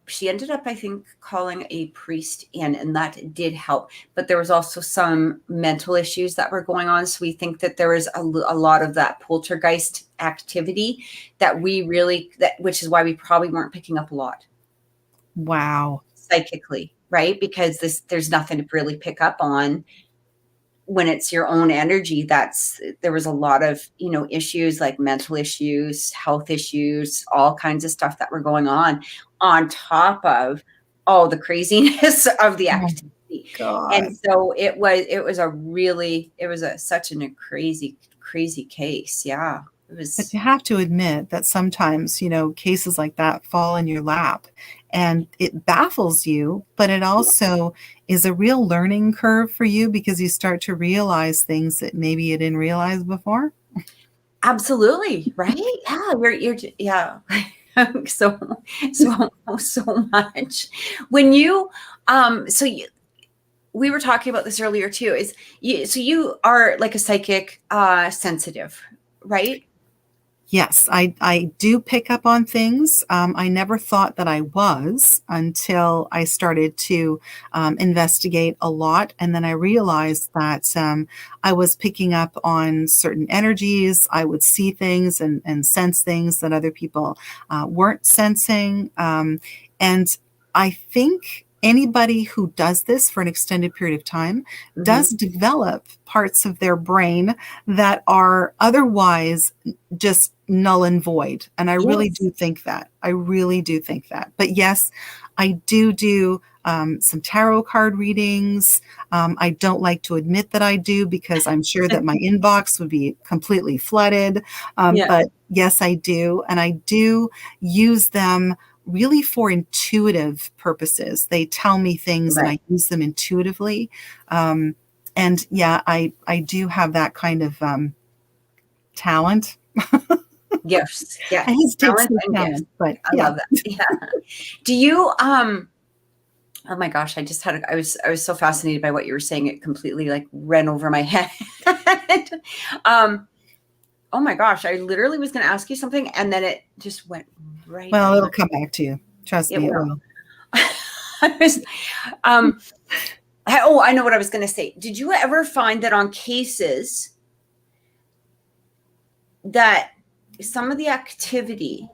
she ended up, I think, calling a priest in, and that did help. But there was also some mental issues that were going on. So we think that there was a lot of that poltergeist activity which is why we probably weren't picking up a lot. Wow. Psychically, right? Because there's nothing to really pick up on when it's your own energy. There was a lot of, issues, like mental issues, health issues, all kinds of stuff that were going on top of all the craziness of the activity. God. And so it was such a crazy, crazy case. Yeah. But you have to admit that sometimes, cases like that fall in your lap and it baffles you, but it also is a real learning curve for you because you start to realize things that maybe you didn't realize before. Absolutely. Right. Yeah. Yeah. so much. When we were talking about this earlier too, so you are like a psychic, sensitive, right? Yes, I do pick up on things. I never thought that I was until I started to investigate a lot. And then I realized that I was picking up on certain energies. I would see things and sense things that other people weren't sensing. And I think anybody who does this for an extended period of time does develop parts of their brain that are otherwise just null and void. And I really do think that. I really do think that. But yes, I do some tarot card readings. I don't like to admit that I do because I'm sure that my inbox would be completely flooded. But yes, I do. And I do use them really for intuitive purposes. They tell me things and I use them intuitively. And yeah, I do have that kind of talent. Gifts. Yeah. I hesitate to Talent say and talent, gifts. but I love that. Yeah. Do you, oh my gosh, I was so fascinated by what you were saying. It completely like ran over my head. Oh my gosh, I literally was going to ask you something and then it just went right. Well, it'll come back to you. Trust me, it will. I know what I was going to say. Did you ever find that on cases that some of the activity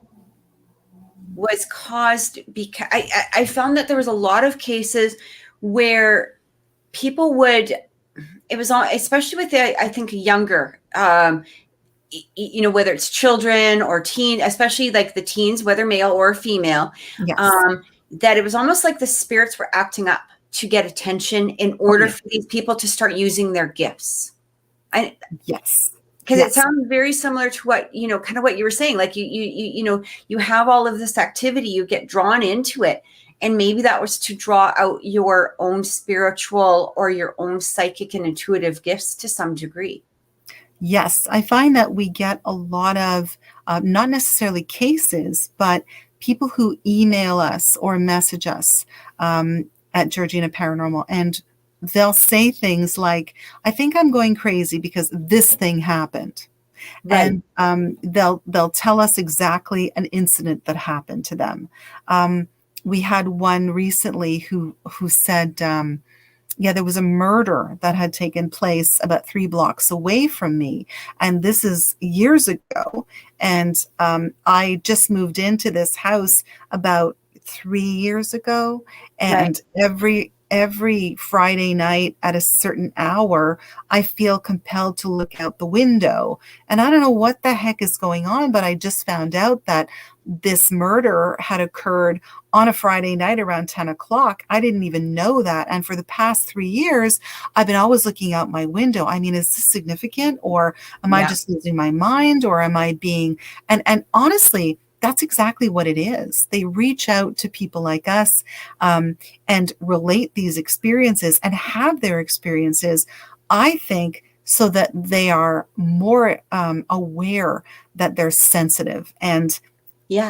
was caused because I found that there was a lot of cases where people would, it was on, especially with I think younger, whether it's children or teen, especially like the teens, whether male or female, that it was almost like the spirits were acting up to get attention in order for these people to start using their gifts. Because it sounds very similar to what, kind of what you were saying. Like you have all of this activity, you get drawn into it. And maybe that was to draw out your own spiritual or your own psychic and intuitive gifts to some degree. Yes, I find that we get a lot of, not necessarily cases, but people who email us or message us at Georgina Paranormal, and they'll say things like, I think I'm going crazy because this thing happened. Right. And they'll tell us exactly an incident that happened to them. We had one recently who said, there was a murder that had taken place about 3 blocks away from me. And this is years ago. And I just moved into this house about 3 years ago. And every Friday night at a certain hour, I feel compelled to look out the window. And I don't know what the heck is going on, but I just found out that this murder had occurred on a Friday night around 10 o'clock. I didn't even know that. And for the past 3 years, I've been always looking out my window. I mean, is this significant, or am I just losing my mind, or am I being, and honestly, that's exactly what it is. They reach out to people like us, and relate these experiences and have their experiences, I think, so that they are more aware that they're sensitive. And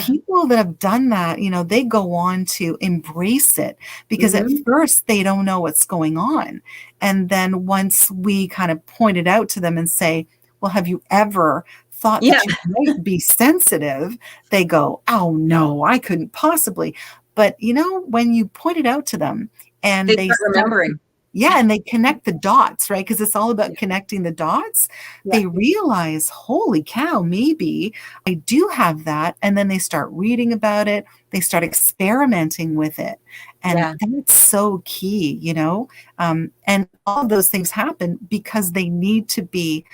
people that have done that, they go on to embrace it, because at first they don't know what's going on. And then once we kind of point it out to them and say, well, have you ever thought that you might be sensitive? They go, oh no, I couldn't possibly. But when you point it out to them and they start remembering, and they connect the dots, right? Because it's all about connecting the dots. They realize, holy cow, maybe I do have that. And then they start reading about it. They start experimenting with it. And that's so key, and all of those things happen because they need to be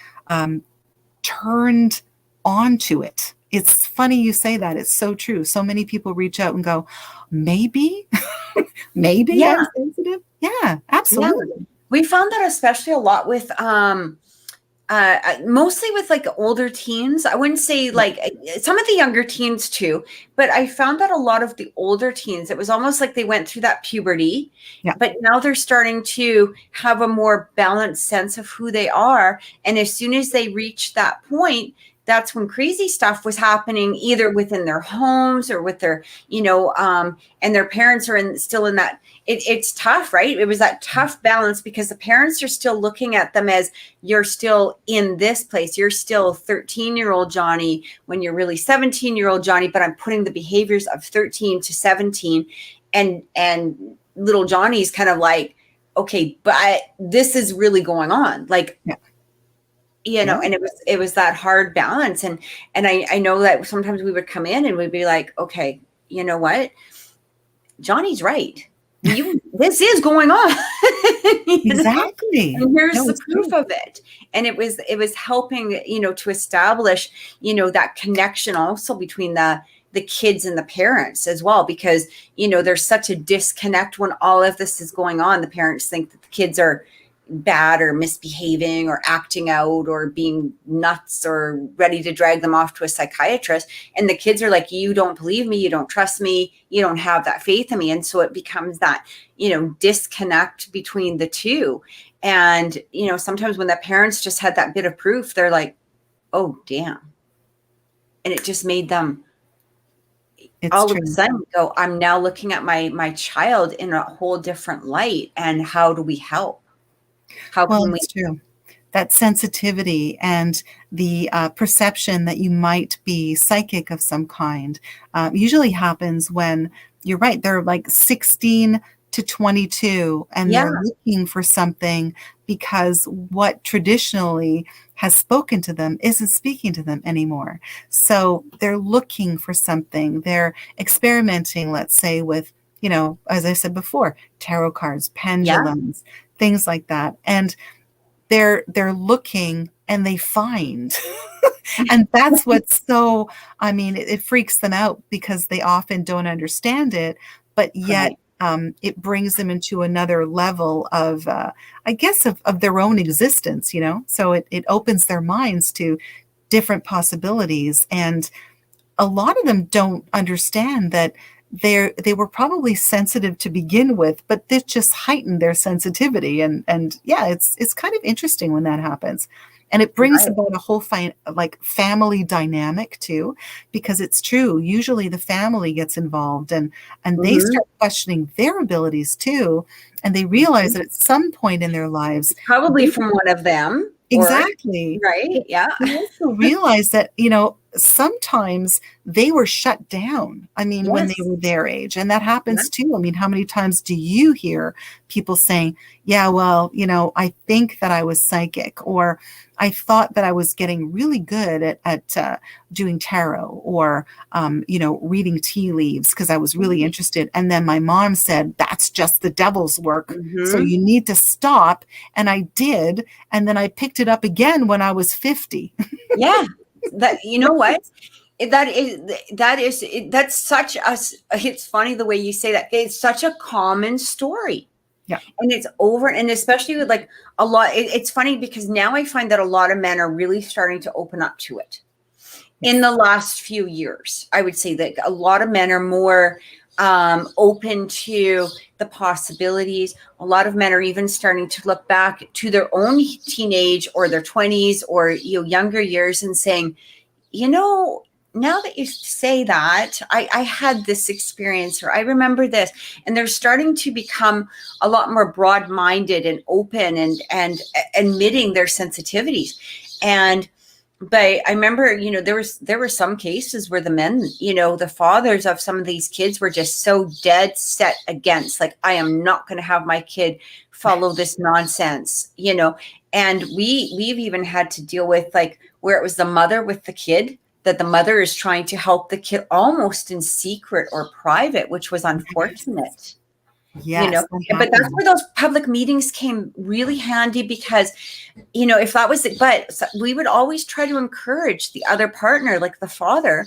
turned onto it. It's funny you say that. It's so true. So many people reach out and go, maybe, maybe I'm sensitive. Yeah, absolutely. Yeah. We found that especially a lot with, mostly with like older teens. I wouldn't say like some of the younger teens too, but I found that a lot of the older teens, it was almost like they went through that puberty, but now they're starting to have a more balanced sense of who they are. And as soon as they reach that point, that's when crazy stuff was happening, either within their homes or with their, and their parents are still in that. It's tough, right? It was that tough balance, because the parents are still looking at them as, you're still in this place. You're still 13-year-old Johnny when you're really 17-year-old Johnny, but I'm putting the behaviors of 13 to 17, and little Johnny's kind of like, okay, but this is really going on. Like, and it was that hard balance. And I know that sometimes we would come in and we'd be like, okay, you know what? Johnny's right. This is going on. Exactly. And here's the proof of it. And it was helping, to establish, that connection also between the kids and the parents as well, because, there's such a disconnect when all of this is going on. The parents think that the kids are bad or misbehaving or acting out or being nuts or ready to drag them off to a psychiatrist. And the kids are like, you don't believe me. You don't trust me. You don't have that faith in me. And so it becomes that, disconnect between the two. And, sometimes when the parents just had that bit of proof, they're like, oh, damn. And it just made them all of a sudden go, I'm now looking at my child in a whole different light. And how do we help? It's true. That sensitivity and the perception that you might be psychic of some kind usually happens when, you're right, they're like 16 to 22 and they're looking for something, because what traditionally has spoken to them isn't speaking to them anymore. So they're looking for something. They're experimenting, let's say, with, as I said before, tarot cards, pendulums, things like that. And they're looking and they find. And that's what's so, it freaks them out, because they often don't understand it, but yet it brings them into another level of, I guess, of their own existence, so it opens their minds to different possibilities. And a lot of them don't understand that they were probably sensitive to begin with, but this just heightened their sensitivity. And it's kind of interesting when that happens. And it brings about a whole family dynamic too, because it's true. Usually the family gets involved and they start questioning their abilities too. And they realize that at some point in their lives, probably from one of them. Exactly. Right. Yeah. They also realize that, sometimes they were shut down. I mean, when they Yes. were their age, and that Yeah. happens too. I mean, how many times do you hear people saying, yeah, well, I think that I was psychic, or I thought that I was getting really good at doing tarot, or, reading tea leaves because I was really interested. And then my mom said, that's just the devil's work. So Mm-hmm. you need to stop. And I did. And then I picked it up again when I was 50. Yeah. That, you know what? That's such a, it's funny the way you say that. It's such a common story. Yeah. And it's over, and especially with like a lot, it's funny because now I find that a lot of men are really starting to open up to it in the last few years. I would say that a lot of men are more open to the possibilities. A lot of men are even starting to look back to their own teenage or their 20s or younger years and saying, now that you say that, I had this experience, or I remember this, and they're starting to become a lot more broad-minded and open and admitting their sensitivities. But I remember, there were some cases where the men, the fathers of some of these kids were just so dead set against, like, I am not going to have my kid follow this nonsense, and we've even had to deal with like where it was the mother with the kid, that the mother is trying to help the kid almost in secret or private, which was unfortunate. Yes, that But that's happened. where those public meetings came really handy, because if that was it, but we would always try to encourage the other partner, like the father,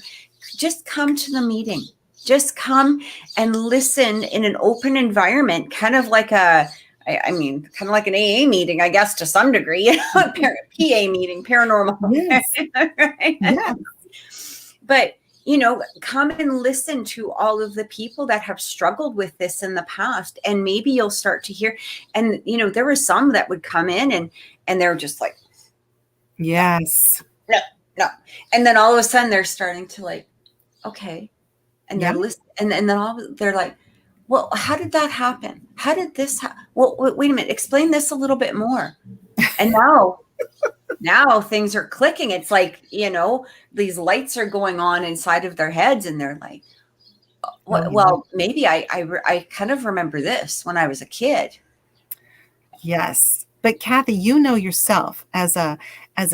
just come to the meeting, just come and listen in an open environment, kind of like kind of like an AA meeting, I guess, to some degree, PA meeting, paranormal. Yes. Right? Yeah. But, come and listen to all of the people that have struggled with this in the past. And maybe you'll start to hear, and, there were some that would come in and they're just like, Yes. no. And then all of a sudden they're starting to like, okay. And they're Yeah. listening. And then they're like, well, how did that happen? How did this well, wait a minute, explain this a little bit more. And now things are clicking. It's like, these lights are going on inside of their heads, and they're like, Oh, yeah. well, maybe I kind of remember this when I was a kid. Yes. But Kathy, yourself as a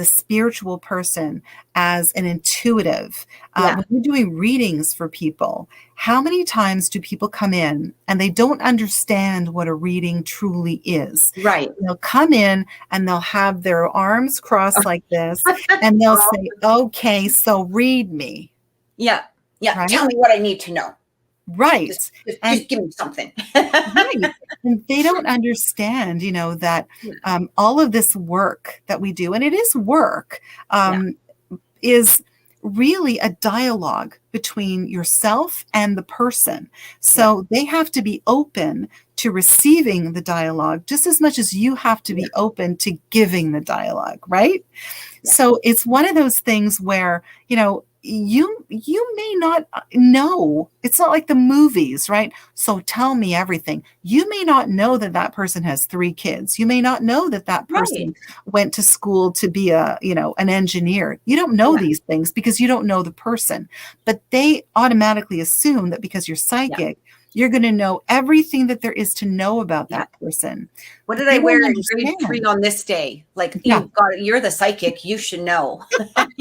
spiritual person, as an intuitive, Yeah. when you're doing readings for people, how many times do people come in and they don't understand what a reading truly is? Right. They'll come in and they'll have their arms crossed like this, and they'll say, okay, so read me. Yeah. Yeah. Right? Tell me what I need to know. Right. Just give me something. Right. And they don't understand, that all of this work that we do, and it is work, is really a dialogue between yourself and the person. So they have to be open to receiving the dialogue just as much as you have to be open to giving the dialogue, right? Yeah. So it's one of those things where, you may not know. It's not like the movies, right? So tell me everything. You may not know that person has 3 kids. You may not know that person went to school to be an engineer. You don't know these things because you don't know the person. But they automatically assume that because you're psychic, you're going to know everything that there is to know about that person. What did I wear in grade 3 on this day? Like, you're the psychic. You should know. That's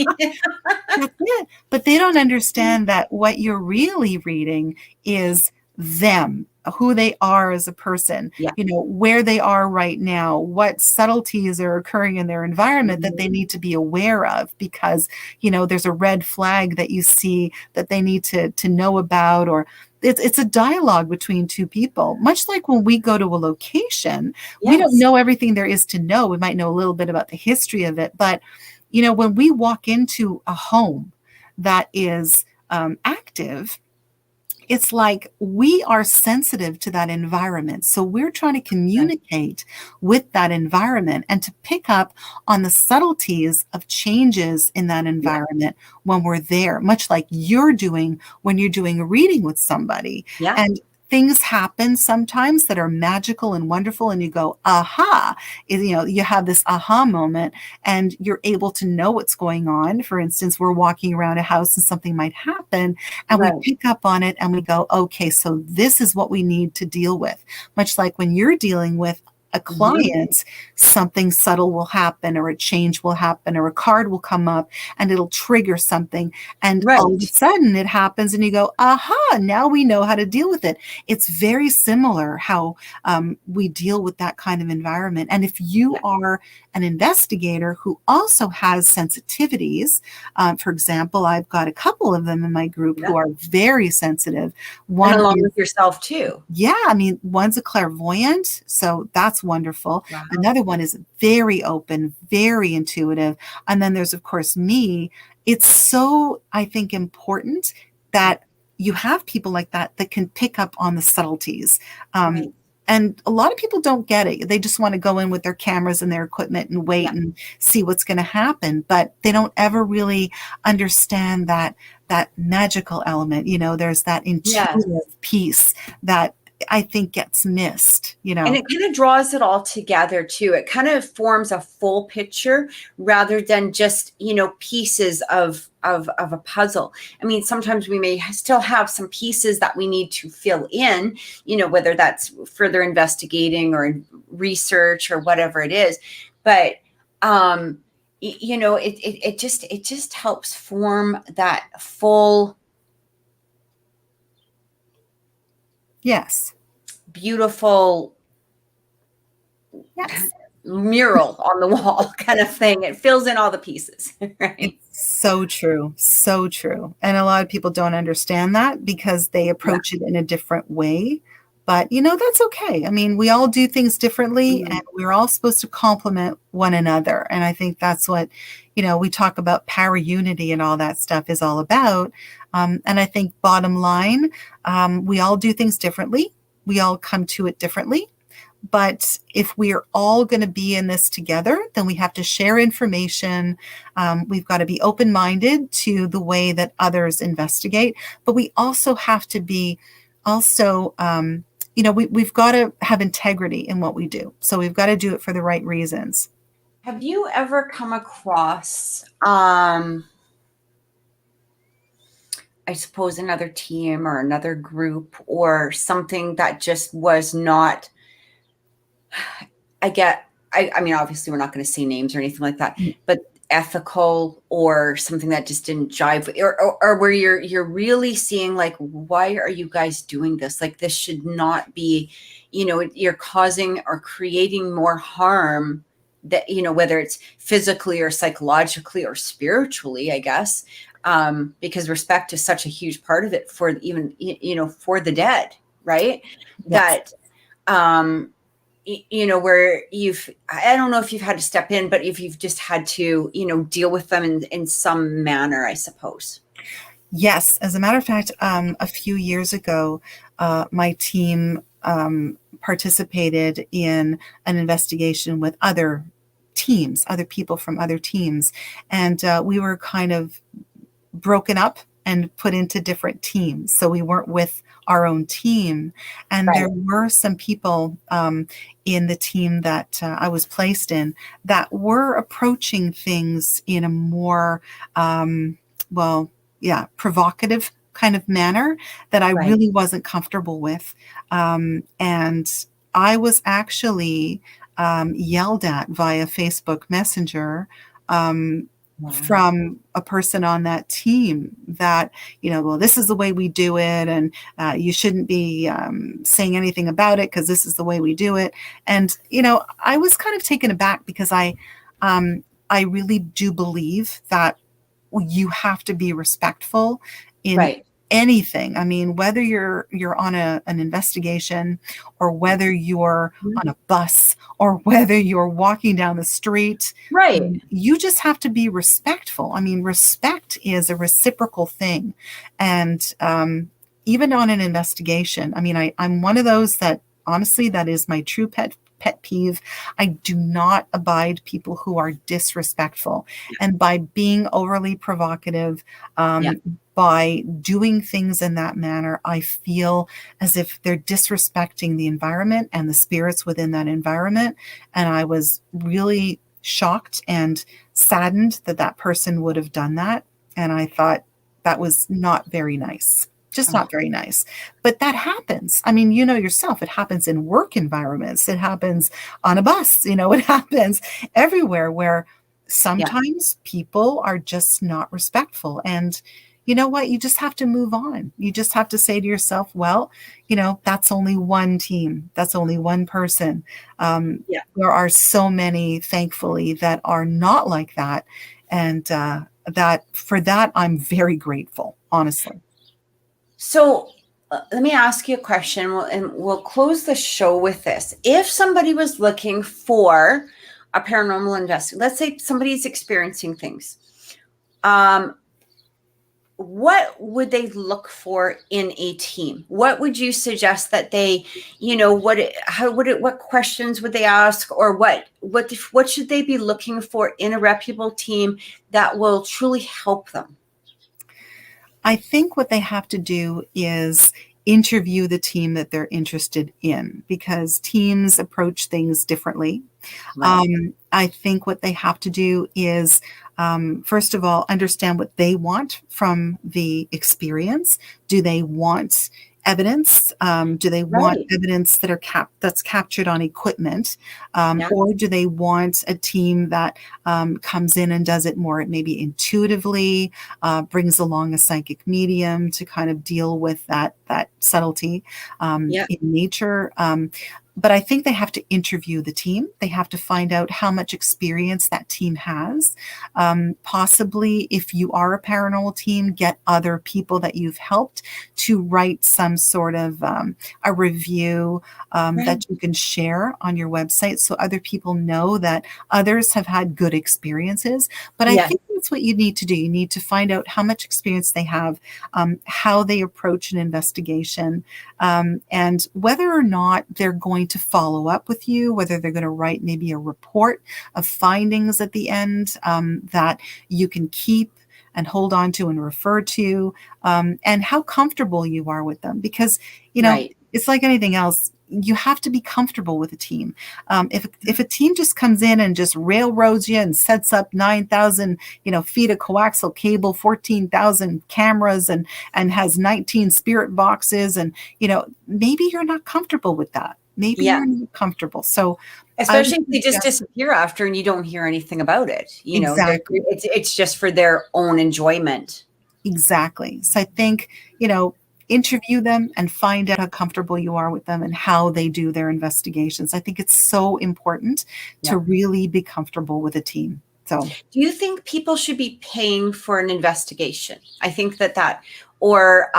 it. But they don't understand that what you're really reading is them, who they are as a person, where they are right now, what subtleties are occurring in their environment that they need to be aware of, because, there's a red flag that you see that they need to know about, or it's a dialogue between 2 people, much like when we go to a location, we don't know everything there is to know. We might know a little bit about the history of it, but when we walk into a home that is active, it's like we are sensitive to that environment. So we're trying to communicate with that environment and to pick up on the subtleties of changes in that environment when we're there, much like you're doing when you're doing a reading with somebody. Yeah. And things happen sometimes that are magical and wonderful, and you go, aha, you have this aha moment, and you're able to know what's going on. For instance, we're walking around a house and something might happen, and we Right. pick up on it and we go, okay, so this is what we need to deal with. Much like when you're dealing with a Mhm. client, something subtle will happen, or a change will happen, or a card will come up and it'll trigger something. And all of a Right. sudden it happens and you go, aha, now we know how to deal with it. It's very similar how we deal with that kind of environment. And if you Yeah. are an investigator who also has sensitivities, for example, I've got a couple of them in my group Yeah. who are very sensitive. And One along is, with yourself too. yeah, I mean, one's a clairvoyant, so that's wonderful. Wow. Another one is very open, very intuitive. And then there's, of course, me. It's so, I think, important that you have people like that that can pick up on the subtleties. Right. And a lot of people don't get it. They just want to go in with their cameras and their equipment and wait Yeah. and see what's going to happen. But they don't ever really understand that magical element. There's that Yes. intuitive piece that I think gets missed. And it kind of draws it all together too. It kind of forms a full picture rather than just, pieces of a puzzle. I mean, sometimes we may still have some pieces that we need to fill in, whether that's further investigating or research or whatever it is. But it just helps form that full, Yes. beautiful Yes. mural on the wall kind of thing. It fills in all the pieces, right? It's so true. So true. And a lot of people don't understand that because they approach it in a different way. But, that's okay. I mean, we all do things differently, Mhm. and we're all supposed to complement one another. And I think that's what, we talk about power unity and all that stuff is all about. And I think bottom line, we all do things differently. We all come to it differently. But if we are all going to be in this together, then we have to share information. We've got to be open-minded to the way that others investigate. But we also have to be we've got to have integrity in what we do. So we've got to do it for the right reasons. Have you ever come across, I suppose, another team or another group or something that just was not, I mean, obviously we're not going to say names or anything like that, but ethical or something that just didn't jive, or where you're really seeing like, why are you guys doing this? Like, this should not be, you're causing or creating more harm that, whether it's physically or psychologically or spiritually, I guess, because respect is such a huge part of it for even, for the dead, right? Yes. That, where I don't know if you've had to step in, but if you've just had to, deal with them in some manner, I suppose. Yes. As a matter of fact, a few years ago, my team participated in an investigation with other people from other teams. And we were kind of broken up and put into different teams. So we weren't with our own team. And Right. there were some people in the team that I was placed in that were approaching things in a more, provocative kind of manner that I Right. really wasn't comfortable with. And I was actually yelled at via Facebook Messenger Wow. from a person on that team that, well, this is the way we do it. And you shouldn't be saying anything about it because this is the way we do it. And, I was kind of taken aback because I really do believe that you have to be respectful in Right. anything. I mean, whether you're on an investigation, or whether you're on a bus, or whether you're walking down the street, Right. you just have to be respectful. I mean, respect is a reciprocal thing. And even on an investigation, I mean, I'm one of those that, honestly, that is my true pet peeve. I do not abide people who are disrespectful. And by being overly provocative, Yeah. by doing things in that manner, I feel as if they're disrespecting the environment and the spirits within that environment. And I was really shocked and saddened that that person would have done that. And I thought that was not very nice. Just Oh, not very nice. But that happens. I mean, you know yourself, it happens in work environments. It happens on a bus. It happens everywhere where yeah. sometimes people are just not respectful. And you know what? You just have to move on. You just have to say to yourself, well, that's only one team. That's only one person. Yeah. There are so many, thankfully, that are not like that. And for that, I'm very grateful, honestly. So let me ask you a question, and we'll close the show with this. If somebody was looking for a paranormal investigator, let's say somebody's experiencing things, what would they look for in a team? What would you suggest that they, what questions would they ask, or what should they be looking for in a reputable team that will truly help them? I think what they have to do is interview the team that they're interested in, because teams approach things differently. Right. I think what they have to do is, first of all, understand what they want from the experience. Do they want evidence? Do they want Right. evidence that's captured on equipment? Yeah. Or do they want a team that comes in and does it more maybe intuitively, brings along a psychic medium to kind of deal with that subtlety Yeah. in nature? But I think they have to interview the team. They have to find out how much experience that team has. Possibly, if you are a paranormal team, get other people that you've helped to write some sort of a review Right. that you can share on your website, so other people know that others have had good experiences. But I Yeah. think that's what you need to do. You need to find out how much experience they have, how they approach an investigation, and whether or not they're going to follow up with you, whether they're going to write maybe a report of findings at the end that you can keep and hold on to and refer to, and how comfortable you are with them. Because, Right. it's like anything else. You have to be comfortable with a team. If a team just comes in and just railroads you and sets up 9,000, feet of coaxial cable, 14,000 cameras, and has 19 spirit boxes, and maybe you're not comfortable with that. Maybe Yeah. you're not comfortable. So I would Especially if they just suggest disappear after and you don't hear anything about it. exactly. It's just for their own enjoyment. Exactly. So I think, interview them and find out how comfortable you are with them and how they do their investigations. I think it's so important Yeah. to really be comfortable with a team. So, Do you think people should be paying for an investigation? I think or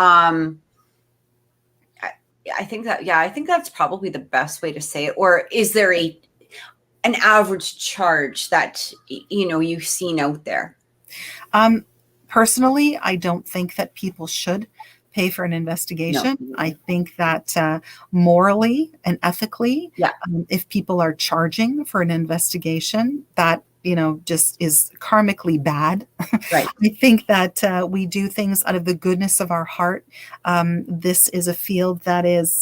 I think that's probably the best way to say it. Or is there an average charge that you've seen out there? personally, I don't think that people should pay for an No. investigation. I think that morally and ethically, Yeah. if people are charging for an investigation, that just is karmically bad. Right. I think that we do things out of the goodness of our heart. This is a field that is,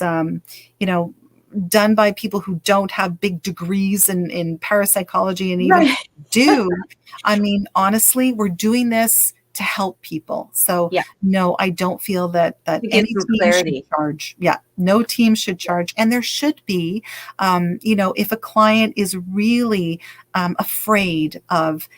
done by people who don't have big degrees in parapsychology, and even Right. do. I mean, honestly, we're doing this to help people. So Yeah. no, I don't feel that To give any some team should clarity. charge. Yeah, no team should charge. And there should be, if a client is really afraid of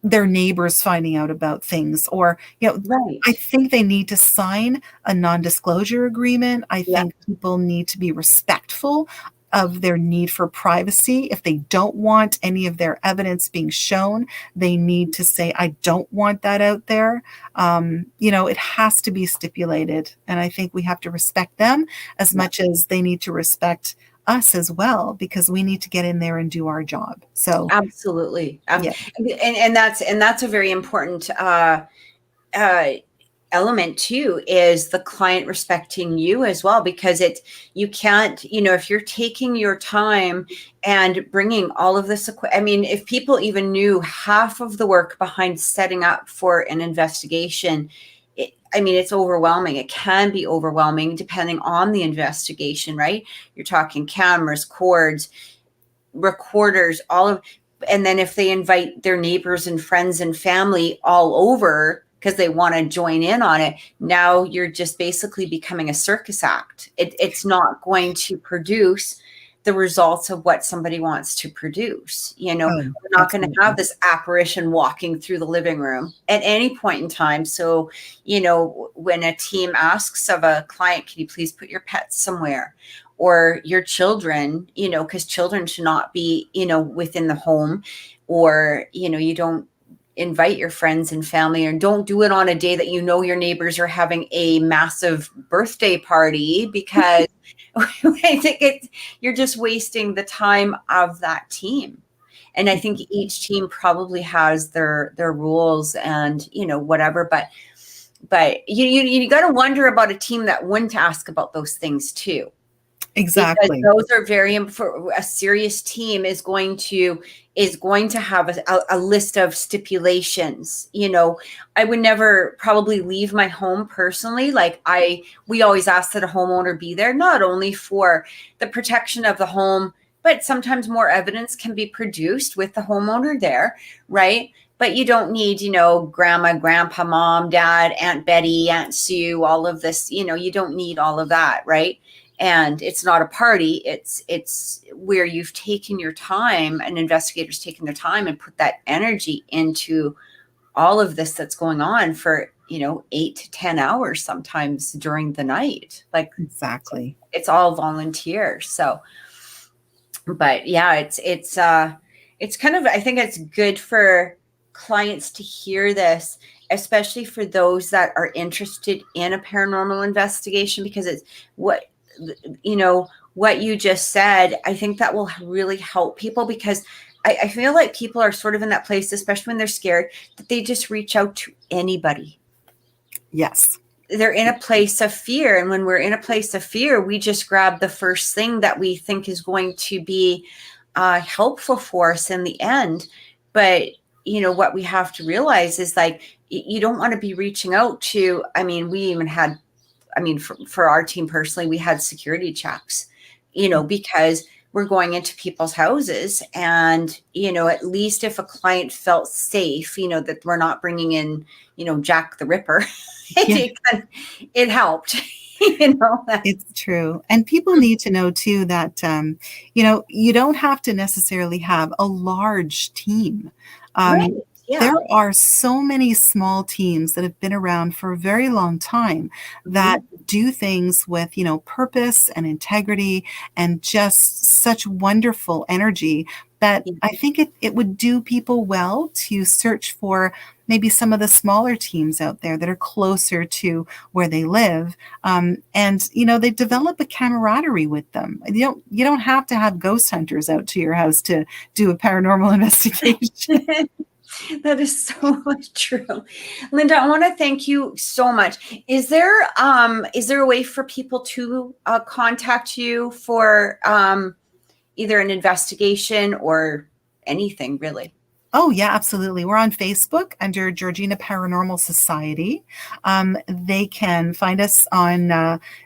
their neighbors finding out about things, or I Right. think they need to sign a non-disclosure agreement. I Yeah. think people need to be respectful of their need for privacy. If they don't want any of their evidence being shown, they need to say, I don't want that out there. It has to be stipulated, and I think we have to respect them as Yeah. much as they need to respect us as well, because we need to get in there and do our job. So Absolutely. yeah. And that's a very important uh, element too, is the client respecting you as well, because you can't, if you're taking your time and bringing all of this I mean, if people even knew half of the work behind setting up for an investigation, I mean, it's overwhelming. It can be overwhelming depending on the investigation, right? You're talking cameras, cords, recorders, all of, and then if they invite their neighbors and friends and family all over because they want to join in on it, now you're just basically becoming a circus act. It's not going to produce the results of what somebody wants to produce. You know, Oh, we're not going to absolutely. have this apparition walking through the living room at any point in time. So, you know, when a team asks of a client, can you please put your pets somewhere? Or your children, you know, because children should not be, you know, within the home, or, you know, you don't invite your friends and family, or don't do it on a day that you know your neighbors are having a massive birthday party, because I think you're just wasting the time of that team. And I think each team probably has their rules and, you know, whatever, but you got to wonder about a team that wouldn't ask about those things too, because Exactly. those are very important. A serious team is going to have a list of stipulations. You know, I would never probably leave my home personally. Like we always ask that a homeowner be there, not only for the protection of the home, but sometimes more evidence can be produced with the homeowner there, right? But you don't need, you know, grandma, grandpa, mom, dad, Aunt Betty, Aunt Sue, all of this, you know, you don't need all of that, right? And it's not a party. It's where you've taken your time, and investigators taken their time and put that energy into all of this that's going on for, you know, 8 to 10 hours sometimes during the night. Like, Exactly. it's all volunteer. So, but yeah, it's kind of, I think it's good for clients to hear this, especially for those that are interested in a paranormal investigation, because it's what, you know, what you just said. I think that will really help people, because I feel like people are sort of in that place, especially when they're scared, that they just reach out to anybody. Yes. They're in a place of fear. And when we're in a place of fear, we just grab the first thing that we think is going to be helpful for us in the end. But, you know, what we have to realize is, like, you don't want to be reaching out to, I mean, we even had, I mean, for our team personally, we had security checks, you know, because we're going into people's houses, and, you know, at least if a client felt safe, you know, that we're not bringing in, you know, Jack the Ripper, Yeah. it helped, you know. It's true. And people need to know too that, you know, you don't have to necessarily have a large team. Right. Um, Yeah. there are so many small teams that have been around for a very long time that do things with, you know, purpose and integrity and just such wonderful energy that I think it would do people well to search for maybe some of the smaller teams out there that are closer to where they live. And you know, they develop a camaraderie with them. You don't have to have ghost hunters out to your house to do a paranormal investigation. That is so true. Lynda, I want to thank you so much. Is there a way for people to contact you for either an investigation or anything, really? Oh, yeah, absolutely. We're on Facebook under Georgina Paranormal Society. They can find us on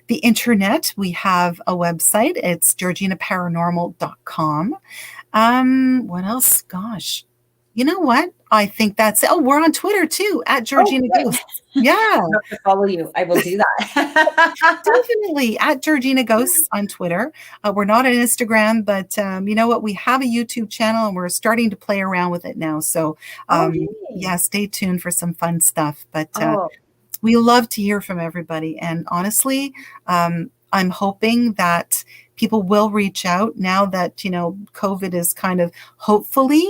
the internet. We have a website. It's georginaparanormal.com. What else? Gosh, you know what? I think that's it. Oh, we're on Twitter too, at Georgina good. Ghosts. Yeah. I'll have to follow you. I will do that. Definitely at Georgina Ghosts on Twitter. We're not on Instagram, but you know what? We have a YouTube channel and we're starting to play around with it now. So, Yay. yeah, stay tuned for some fun stuff. But Oh, we love to hear from everybody. And honestly, I'm hoping that people will reach out now that, you know, COVID is kind of hopefully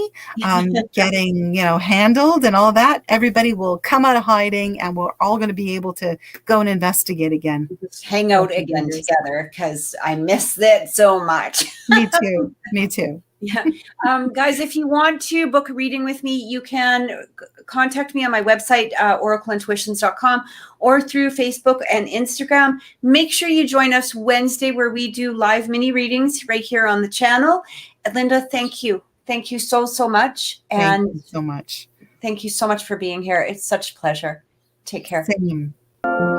getting, you know, handled and all that. Everybody will come out of hiding and we're all going to be able to go and investigate again. just hang out again together, because I miss it so much. Me too. Me too. Yeah. Guys, if you want to book a reading with me, you can contact me on my website, oracleintuitions.com, or through Facebook and Instagram. Make sure you join us Wednesday, where we do live mini readings right here on the channel. Lynda, thank you. Thank you so, so much. And thank you so much. thank you so much for being here. It's such a pleasure. Take care. Same. you.